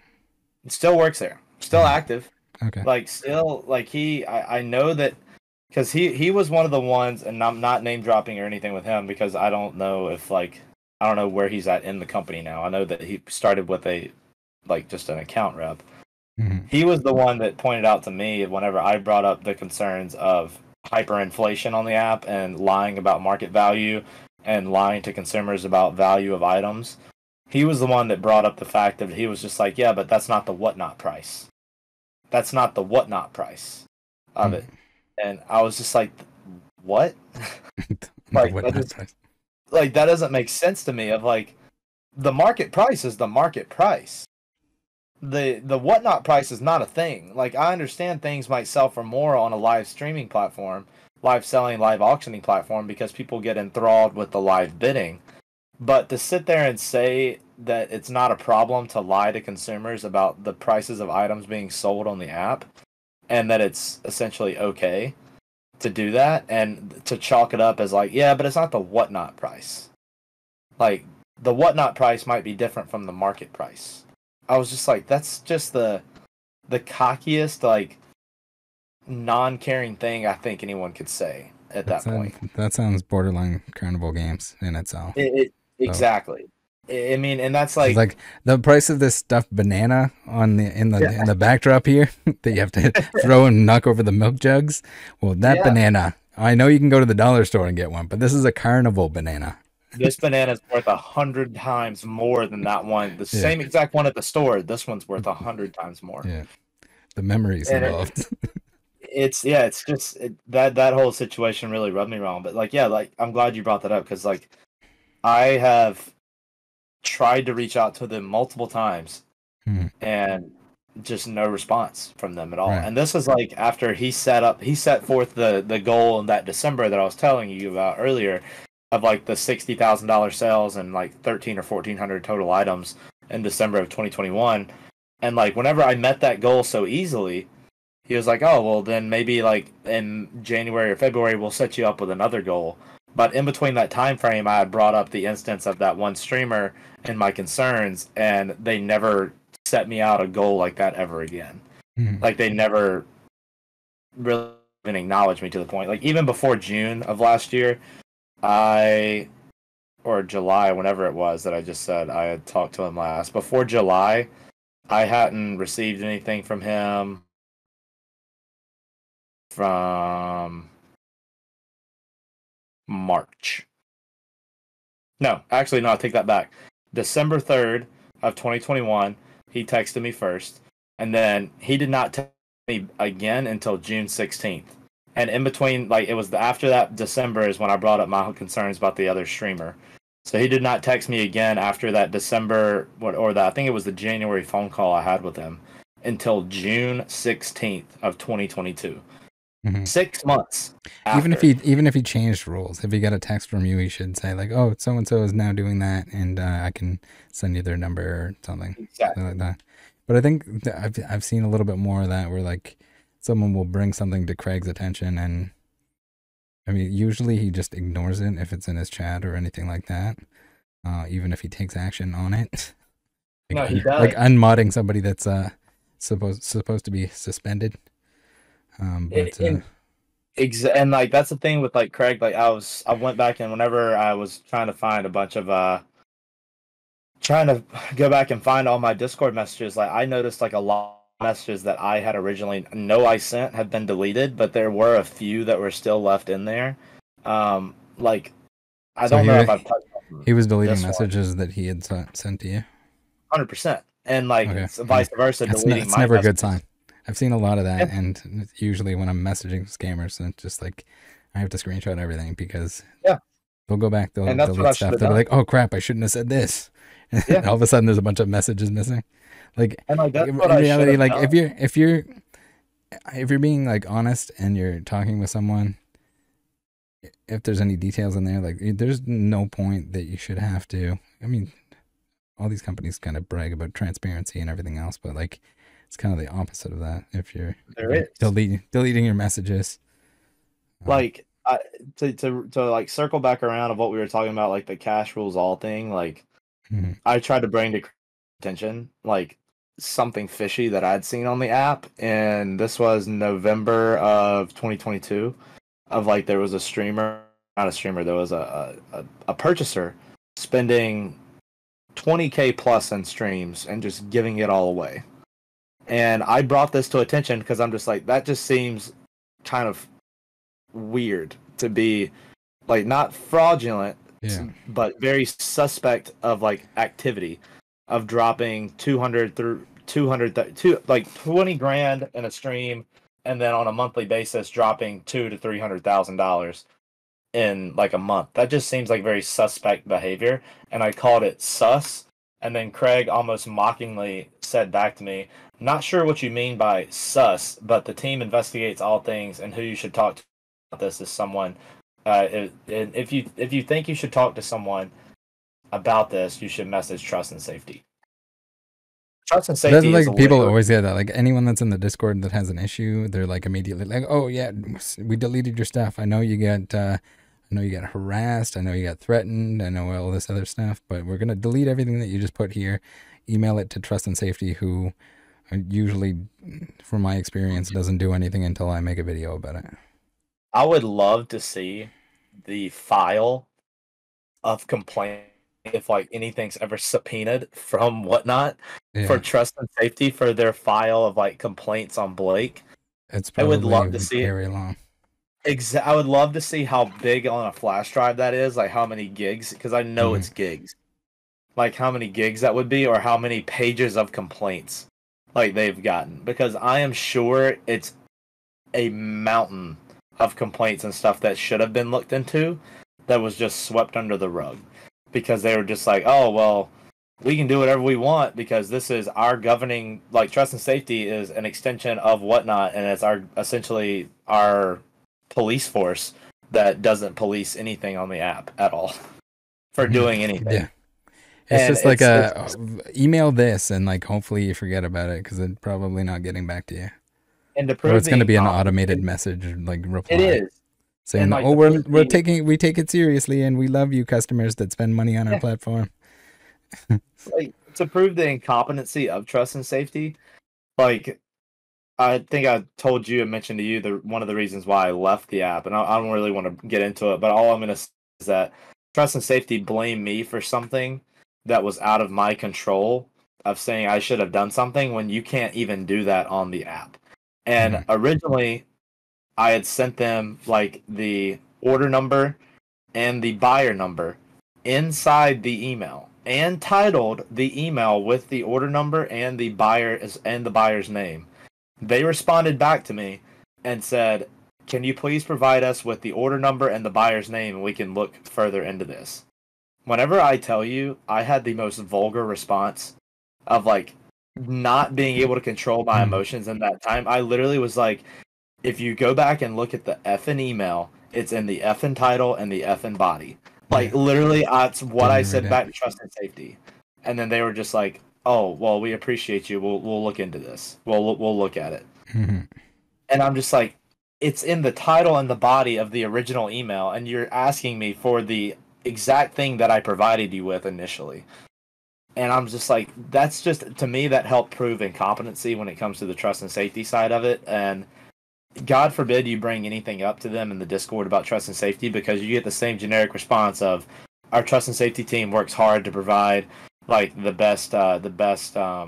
Still works there. Still active. Okay. Like still like I know that because he was one of the ones, and I'm not name dropping or anything with him because I don't know if I don't know where he's at in the company now. I know that he started with just an account rep. He was the one that pointed out to me whenever I brought up the concerns of hyperinflation on the app and lying about market value and lying to consumers about value of items. He was the one that brought up the fact that he was just like, yeah, but that's not the whatnot price. That's not the whatnot price of it. And I was just like, what? That doesn't make sense to me. Of like, the market price is the market price. The whatnot price is not a thing. Like, I understand things might sell for more on a live streaming platform, live selling, live auctioning platform, because people get enthralled with the live bidding. But to sit there and say that it's not a problem to lie to consumers about the prices of items being sold on the app, and that it's essentially okay to do that, and to chalk it up as like, yeah, but it's not the whatnot price. Like, the whatnot price might be different from the market price. I was just like, that's just the cockiest, like, non-caring thing I think anyone could say at that point. That sounds borderline Carnival Games in itself. Exactly. I mean, and that's like, it's like the price of this stuffed banana in the backdrop here that you have to throw and knock over the milk jugs. Well, that banana, I know you can go to the dollar store and get one, but this is a Carnival banana. This banana is worth 100 times more than that one. The same exact one at the store. This one's worth 100 times more. Yeah, the memories involved. It's just that whole situation really rubbed me wrong. But like, yeah, like, I'm glad you brought that up, because like, I have tried to reach out to them multiple times and just no response from them at all. Right. And this is like after he set forth the goal in that December that I was telling you about earlier, of like the $60,000 sales and like 13 or 1400 total items in December of 2021. And like, whenever I met that goal so easily, he was like, oh, well, then maybe like in January or February, we'll set you up with another goal. But in between that time frame, I had brought up the instance of that one streamer and my concerns, and they never set me out a goal like that ever again. Like, they never really even acknowledged me to the point. Like, even before June of last year, or July, whenever it was that I just said I had talked to him last. Before July, I hadn't received anything from him from March. No, actually, no, I take that back. December 3rd of 2021, he texted me first, and then he did not text me again until June 16th. And in between, like, it was after that December is when I brought up my concerns about the other streamer. So he did not text me again after that December, I think it was the January phone call I had with him, until June 16th of 2022. 6 months after. Even if he changed rules, if he got a text from you, he should say like, "Oh, so and so is now doing that, and I can send you their number or something." Exactly. Like that. But I think I've seen a little bit more of that, where like someone will bring something to Craig's attention, and I mean, usually he just ignores it if it's in his chat or anything like that. Even if he takes action on it. No, he Like does. unmodding somebody that's supposed to be suspended. But And like that's the thing with like Craig. Like I went back and whenever I was trying to find a bunch of trying to go back and find all my Discord messages, like I noticed like a lot of messages that I had originally I sent have been deleted, but there were a few that were still left in there. Like I so don't know if I've touched on he was deleting this one messages that he had sent to you. 100%, and like Okay, it's vice versa, deleting that's my never a good messages. sign. I've seen a lot of that, Yeah, and usually when I'm messaging scammers, it's just like I have to screenshot everything because yeah, they'll go back, they'll and that's what delete I should stuff. have They'll be done. like, "Oh crap, I shouldn't have said this." And Yeah, all of a sudden, there's a bunch of messages missing. Like and like that's what in I should reality, have like done. if you're being like honest and you're talking with someone, if there's any details in there, like there's no point that you should have to. I mean, all these companies kind of brag about transparency and everything else, but like it's kind of the opposite of that. If There you're is. deleting your messages, um, Like to like circle back around of what we were talking about, like the cash rules all thing. Like mhm. I tried to bring to attention like something fishy that I'd seen on the app, and this was November of 2022. Of like there was a streamer, not a streamer, there was a purchaser spending 20K plus in streams and just giving it all away. And I brought this to attention because I'm just like that just seems kind of weird to be like not fraudulent Yeah, but very suspect of like activity of dropping 200 through 200 like 20 grand in a stream and then on a monthly basis dropping $200,000 to $300,000 in like a month. That just seems like very suspect behavior, and I called it sus. And then Craig almost mockingly said back to me, "Not sure what you mean by sus, but the team investigates all things, and who you should talk to about this is someone. If you think you should talk to someone about this, you should message Trust and Safety. Trust and that's Safety is like people literally always say that. Like anyone that's in the Discord that has an issue, they're like immediately like, "Oh yeah, we deleted your stuff. I know you get." I know you got harassed. I know you got threatened. I know all this other stuff, but we're going to delete everything that you just put here. Email it to Trust and Safety, who usually, from my experience, doesn't do anything until I make a video about it. I would love to see the file of complaint if like anything's ever subpoenaed from whatnot for Yeah, Trust and Safety for their file of like complaints on Blake. it's I would probably love to see it. very long. I would love to see how big on a flash drive that is, like how many gigs, because I know Mhm. it's gigs. Like how many gigs that would be, or how many pages of complaints like they've gotten. Because I am sure it's a mountain of complaints and stuff that should have been looked into that was just swept under the rug. Because they were just like, oh well, we can do whatever we want because this is our governing like Trust and Safety is an extension of whatnot, and it's our essentially our police force that doesn't police anything on the app at all for doing anything. Yeah, it's And just like it's email this and like hopefully you forget about it because it's probably not getting back to you, and to or prove it's going the to be an automated incompetency, message like it reply is. And saying, like "Oh, to prove the we take it seriously and we love you customers that spend money on our yeah, platform." like to prove the incompetency of Trust and Safety, like I think I told you and mentioned to you the one of the reasons why I left the app, and I don't really want to get into it, but all I'm going to say is that Trust and Safety blamed me for something that was out of my control of saying I should have done something when you can't even do that on the app. And Mhm. originally, I had sent them like the order number and the buyer number inside the email and titled the email with the order number and the buyer's name. They responded back to me and said, "Can you please provide us with the order number and the buyer's name and we can look further into this?" Whenever I tell you, I had the most vulgar response of like not being able to control my Mhm. emotions in that time. I literally was like, if you go back and look at the effing email, it's in the effing title and the effing body. Like Yeah, literally, that's what I didn't read said it. back to Trust and Safety, and then they were just like, "Oh, well, we appreciate you. We'll look into this. We'll look at it." Mhm. And I'm just like, it's in the title and the body of the original email, and you're asking me for the exact thing that I provided you with initially. And I'm just like, that's just, to me, that helped prove incompetency when it comes to the trust and safety side of it. And God forbid you bring anything up to them in the Discord about trust and safety, because you get the same generic response of, our trust and safety team works hard to provide like the best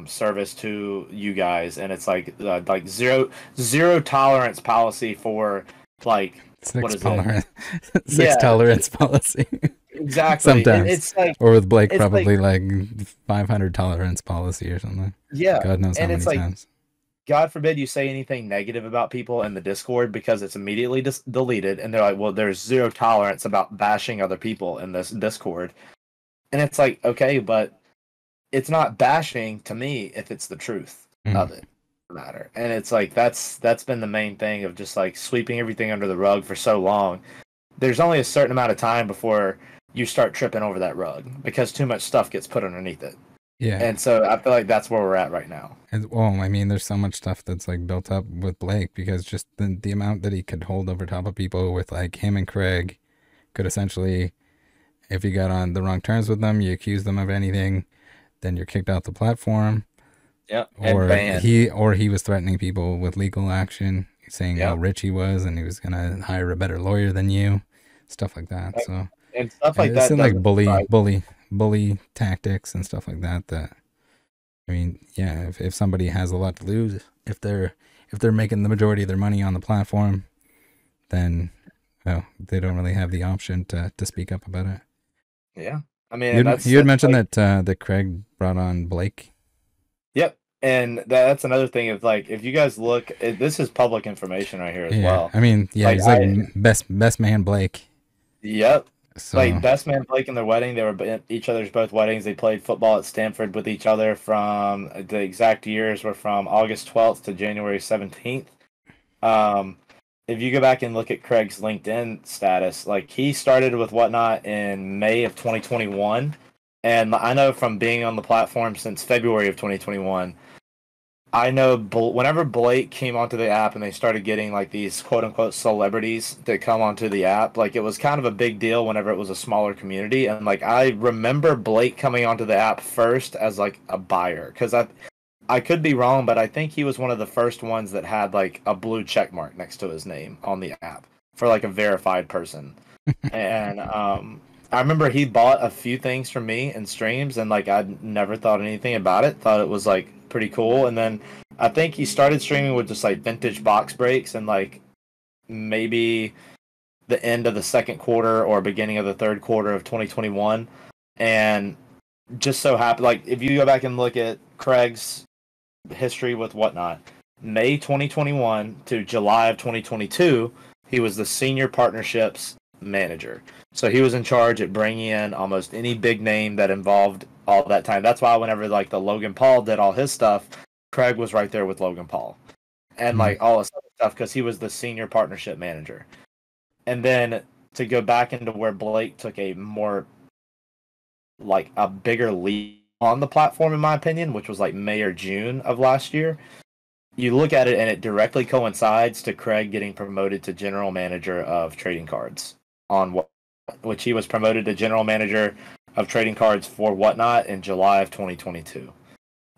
service to you guys, and it's like zero tolerance policy for like Six Yeah, tolerance policy. exactly. Sometimes, It's like, or with Blake, it's probably like 500 tolerance policy or something. yeah, God knows how and many it's like, times. God forbid you say anything negative about people in the Discord, because it's immediately deleted, and they're like, well, there's zero tolerance about bashing other people in this Discord. And it's like, okay, but it's not bashing to me if it's the truth of it matter. And it's like, that's been the main thing of just like sweeping everything under the rug for so long. There's only a certain amount of time before you start tripping over that rug, because too much stuff gets put underneath it. Yeah. And so I feel like that's where we're at right now. And, well, I mean, there's so much stuff that's like built up with Blake, because just the amount that he could hold over top of people with, like, him and Craig could essentially, if you got on the wrong terms with them, you accuse them of anything, then you're kicked off the platform. Yep. Or he was threatening people with legal action, saying how rich he was and he was gonna hire a better lawyer than you, stuff like that. So and stuff like that, like bully tactics and stuff like that. That, I mean, yeah, if somebody has a lot to lose, if they're making the majority of their money on the platform, then they don't really have the option to speak up about it. Yeah, I mean, you had mentioned like, that Craig brought on Blake. Yep, and that's another thing of like, if you guys look, this is public information right here as well. I mean, yeah, he's like best man Blake. Yep. So, like best man Blake in their wedding. They were each other's both weddings. They played football at Stanford with each other from the exact years were from August 12th to January 17th. If you go back and look at Craig's LinkedIn status, like he started with Whatnot in May of 2021. And I know from being on the platform since February of 2021, I know whenever Blake came onto the app and they started getting like these quote unquote celebrities that come onto the app, like it was kind of a big deal whenever it was a smaller community. And like I remember Blake coming onto the app first as like a buyer, because I could be wrong, but I think he was one of the first ones that had like a blue check mark next to his name on the app for like a verified person. And I remember he bought a few things from me in streams, and like I'd never thought anything about it. Thought it was like pretty cool. And then I think he started streaming with just like vintage box breaks, and like maybe the end of the second quarter or beginning of the third quarter of 2021. And just so happened, like if you go back and look at Craig's history with Whatnot, May 2021 to July of 2022, he was the senior partnerships manager. So he was in charge at bringing in almost any big name that involved all that time. That's why whenever like the Logan Paul did all his stuff, Craig was right there with Logan Paul and like all this other stuff, because he was the senior partnership manager. And then to go back into where Blake took a more like a bigger leap on the platform, in my opinion, which was like May or June of last year, you look at it and it directly coincides to Craig getting promoted to general manager of trading cards on which he was promoted to general manager of trading cards for Whatnot in July of 2022,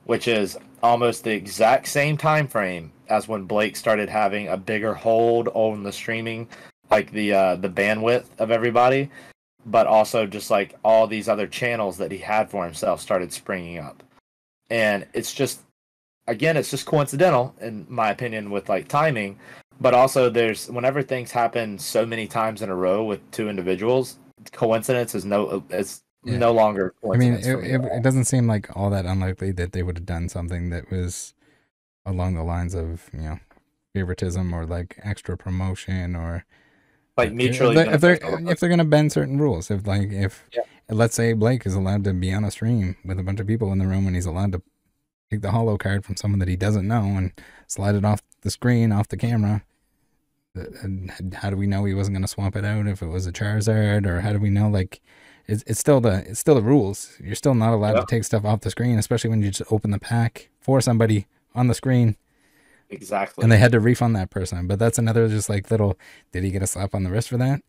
which is almost the exact same time frame as when Blake started having a bigger hold on the streaming, like the bandwidth of everybody, but also just like all these other channels that he had for himself started springing up. And it's just, again, it's just coincidental in my opinion with like timing. But also, there's whenever things happen so many times in a row with two individuals, coincidence is no longer coincidence. I mean, it doesn't seem like all that unlikely that they would have done something that was along the lines of, you know, favoritism or like extra promotion, or like mutually. If they're gonna bend certain rules, if let's say Blake is allowed to be on a stream with a bunch of people in the room and he's allowed to take the holo card from someone that he doesn't know and slide it off the screen, off the camera. How do we know he wasn't going to swap it out if it was a Charizard? Or how do we know, like, it's still the rules. You're still not allowed to take stuff off the screen, especially when you just open the pack for somebody on the screen. exactly. And they had to refund that person. But that's another just like little, did he get a slap on the wrist for that?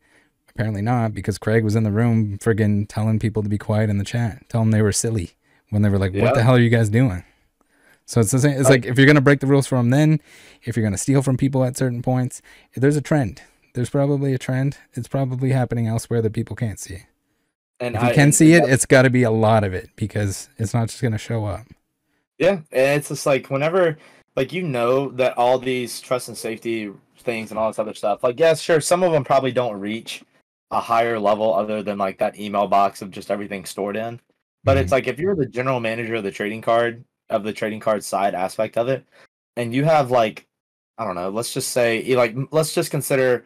Apparently not, because Craig was in the room friggin' telling people to be quiet in the chat, telling them they were silly when they were like, what the hell are you guys doing? So it's the same. It's like if you're going to break the rules from then, if you're going to steal from people at certain points, there's a trend. There's probably a trend. It's probably happening elsewhere that people can't see. And if you can see it, it's got to be a lot of it, because it's not just going to show up. Yeah, and it's just like whenever, like, you know that all these trust and safety things and all this other stuff, like, yeah, sure, some of them probably don't reach a higher level other than like that email box of just everything stored in. But it's like if you're the general manager of the trading card side aspect of it, and you have like, I don't know, let's just say let's just consider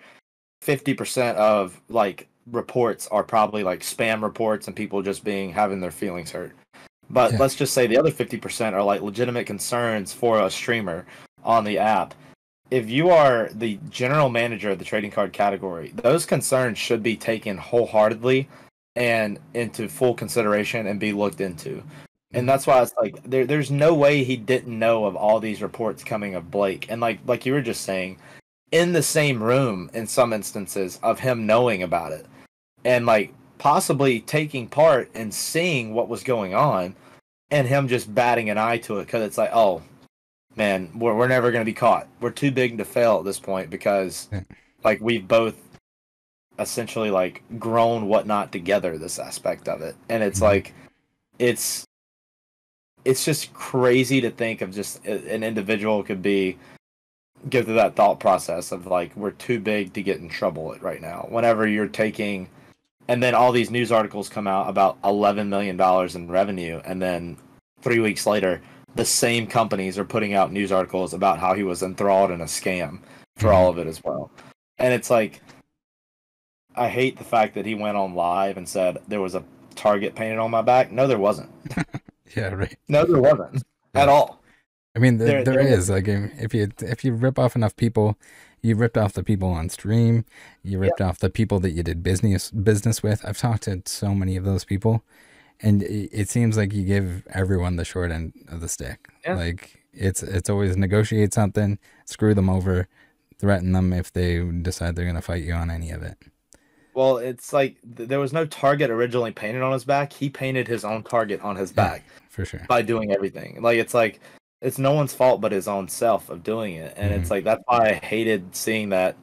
50% of like reports are probably like spam reports and people just having their feelings hurt. But let's just say the other 50% are like legitimate concerns for a streamer on the app. If you are the general manager of the trading card category, those concerns should be taken wholeheartedly and into full consideration and be looked into. And that's why it's like there's no way he didn't know of all these reports coming of Blake. And like you were just saying, in the same room in some instances of him knowing about it and like possibly taking part and seeing what was going on, and him just batting an eye to it because it's like, oh man, we're never going to be caught. We're too big to fail at this point because like we've both essentially like grown whatnot together, this aspect of it. And it's like it's just crazy to think of just an individual could go through that thought process of like, we're too big to get in trouble right now. Whenever you're taking, and then all these news articles come out about $11 million in revenue, and then 3 weeks later, the same companies are putting out news articles about how he was enthralled in a scam for all of it as well. And it's like, I hate the fact that he went on live and said there was a target painted on my back. No, there wasn't. Yeah, right. No, there wasn't at all. I mean, there is. Like, if you rip off enough people, you ripped off the people on stream. You ripped off the people that you did business with. I've talked to so many of those people, and it seems like you give everyone the short end of the stick. Yeah. Like it's always negotiate something, screw them over, threaten them if they decide they're going to fight you on any of it. Well, it's like there was no target originally painted on his back. He painted his own target on his back for sure by doing everything. Like it's no one's fault but his own self of doing it. And it's like, that's why I hated seeing that.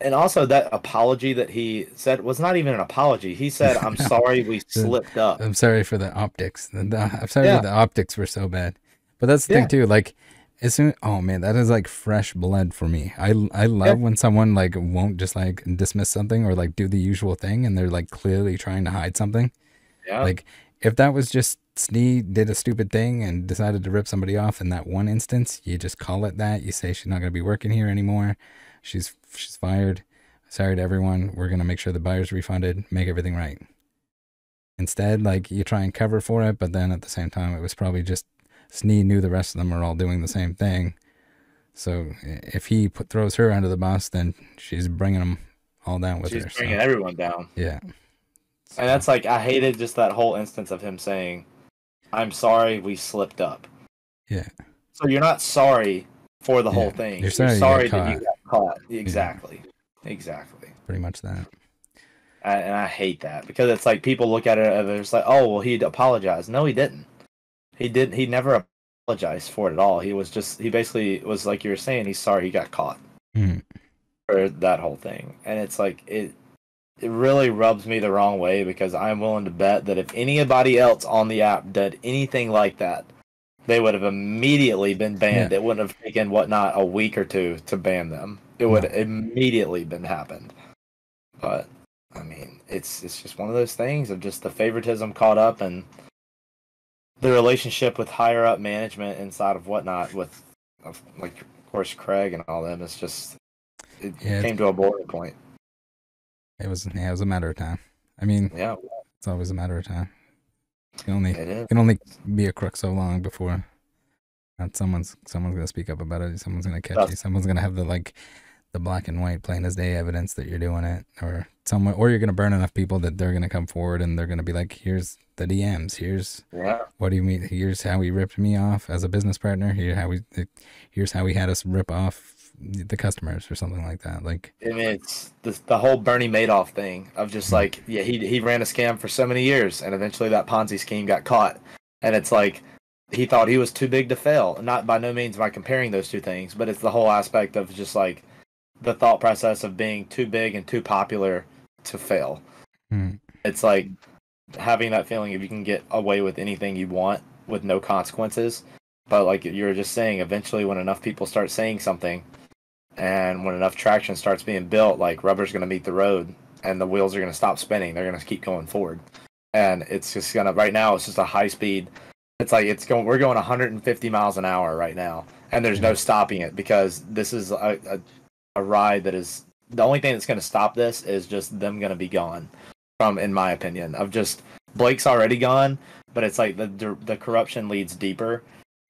And also that apology that he said was not even an apology. He said, I'm sorry we slipped up. I'm sorry for the optics. I'm sorry that the optics were so bad. But that's the thing too. Like, as soon, oh man, that is like fresh blood for me. I love when someone like won't just like dismiss something or like do the usual thing and they're like clearly trying to hide something. Yeah. Like, if that was just Snee did a stupid thing and decided to rip somebody off in that one instance, you just call it that. You say she's not going to be working here anymore. She's fired. Sorry to everyone. We're going to make sure the buyer's refunded, make everything right. Instead, like, you try and cover for it, but then at the same time, it was probably just Snee knew the rest of them are all doing the same thing. So if he throws her under the bus, then she's bringing them all down with her. She's bringing everyone down. Yeah. So. And that's like, I hated just that whole instance of him saying, I'm sorry we slipped up. Yeah. So you're not sorry for the whole thing. You're sorry that you got caught. Exactly. Yeah. Exactly. Pretty much that. And I hate that because it's like people look at it and it's like, oh, well, he'd apologize. No, he didn't. He never apologized for it at all. He basically was like you were saying, he's sorry he got caught for that whole thing. And it's like, it really rubs me the wrong way because I'm willing to bet that if anybody else on the app did anything like that, they would have immediately been banned. Yeah. It wouldn't have taken a week or two to ban them. It would have immediately been happened. But I mean, it's just one of those things of just the favoritism caught up and the relationship with higher up management inside of whatnot with, like, of course, Craig and all them. It's just it came to a boiling point. It was a matter of time. I mean, it's always a matter of time. It can only be a crook so long before someone's gonna speak up about it. Someone's gonna catch you. Someone's gonna have the the black and white plain as day evidence that you're doing it, or someone, or you're going to burn enough people that they're going to come forward and they're going to be like, here's the DMs, here's what do you mean, here's how he ripped me off as a business partner, here's how he had us rip off the customers or something like that. Like, I mean, it's the whole Bernie Madoff thing of just like, yeah, he ran a scam for so many years, and eventually that Ponzi scheme got caught, and it's like he thought he was too big to fail. Not by no means by comparing those two things, but it's the whole aspect of just like the thought process of being too big and too popular to fail. It's like having that feeling if you can get away with anything you want with no consequences. But like you were just saying, eventually when enough people start saying something and when enough traction starts being built, like rubber's going to meet the road and the wheels are going to stop spinning. They're going to keep going forward. And it's just going to, right now, it's just a high speed. It's like we're going 150 miles an hour right now. And there's no stopping it because this is a ride that is, the only thing that's going to stop this is just them going to be gone. In my opinion, of just Blake's already gone, but it's like the corruption leads deeper,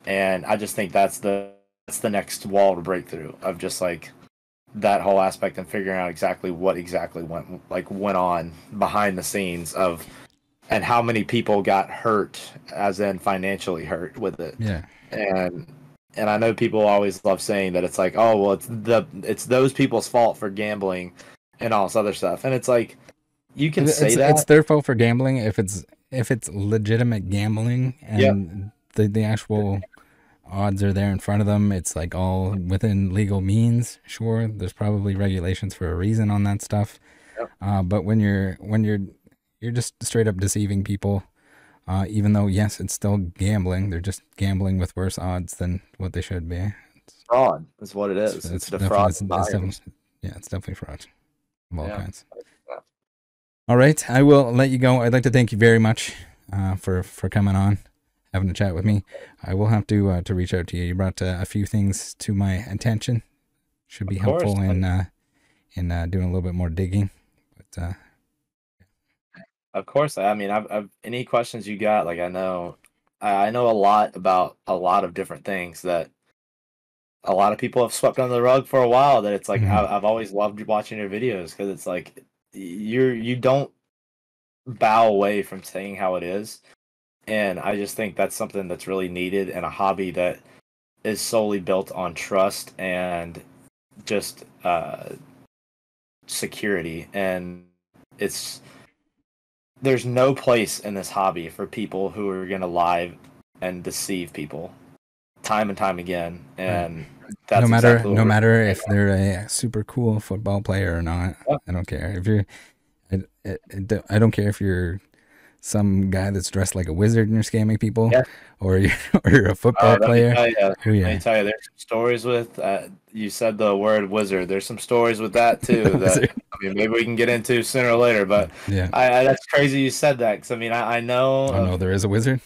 and I just think that's the next wall to break through of just like that whole aspect and figuring out exactly what went on behind the scenes of, and how many people got hurt, as in financially hurt with it. Yeah, and I know people always love saying that it's like, oh well, it's those people's fault for gambling and all this other stuff, and it's like. You can say that it's their fault for gambling if it's legitimate gambling and the actual odds are there in front of them. It's like all within legal means. Sure, there's probably regulations for a reason on that stuff. But when you're just straight up deceiving people, even though yes, it's still gambling. They're just gambling with worse odds than what they should be. It's fraud. That's what it is. It's the fraud. It's definitely fraud of all kinds. All right, I will let you go. I'd like to thank you very much for coming on, having a chat with me. I will have to reach out to you. You brought a few things to my attention. Should be helpful in doing a little bit more digging. But of course, I mean, I've any questions you got? Like, I know a lot about a lot of different things that a lot of people have swept under the rug for a while. That it's like I've always loved watching your videos because it's like. You don't bow away from saying how it is, and I just think that's something that's really needed in a hobby that is solely built on trust and just security. And there's no place in this hobby for people who are going to lie and deceive people time and time again. And that's no matter if they're a super cool football player or not. I don't care if you're. I don't care if you're some guy that's dressed like a wizard and you're scamming people, or you're a football player. Let me tell you, there's some stories with. You said the word wizard. There's some stories with that too. That I mean, maybe we can get into sooner or later. But that's crazy you said that because I mean, I know. I know there is a wizard.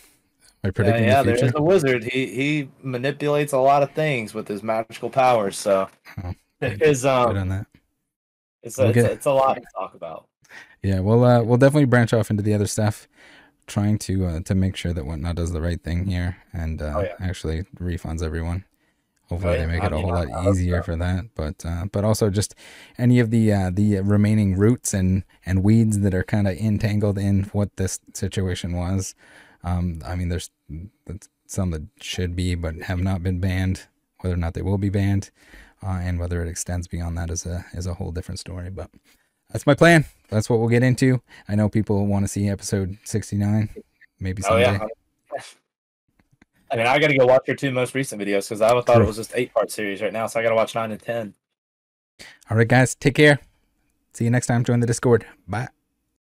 Predicting the future? There is a wizard. He manipulates a lot of things with his magical powers. So it is good on that. It's a lot to talk about. Yeah, we'll definitely branch off into the other stuff, trying to make sure that Whatnot does the right thing here and actually refunds everyone. Hopefully they make it a whole lot easier for that. But also just any of the remaining roots and weeds that are kind of entangled in what this situation was. I mean, there's some that should be but have not been banned. Whether or not they will be banned, and whether it extends beyond that is a whole different story. But that's my plan. That's what we'll get into. I know people want to see episode 69, maybe someday. I mean, I got to go watch your two most recent videos because I thought it was just 8-part series right now, so I got to watch 9 and 10. All right, guys, take care. See you next time. Join the Discord. Bye.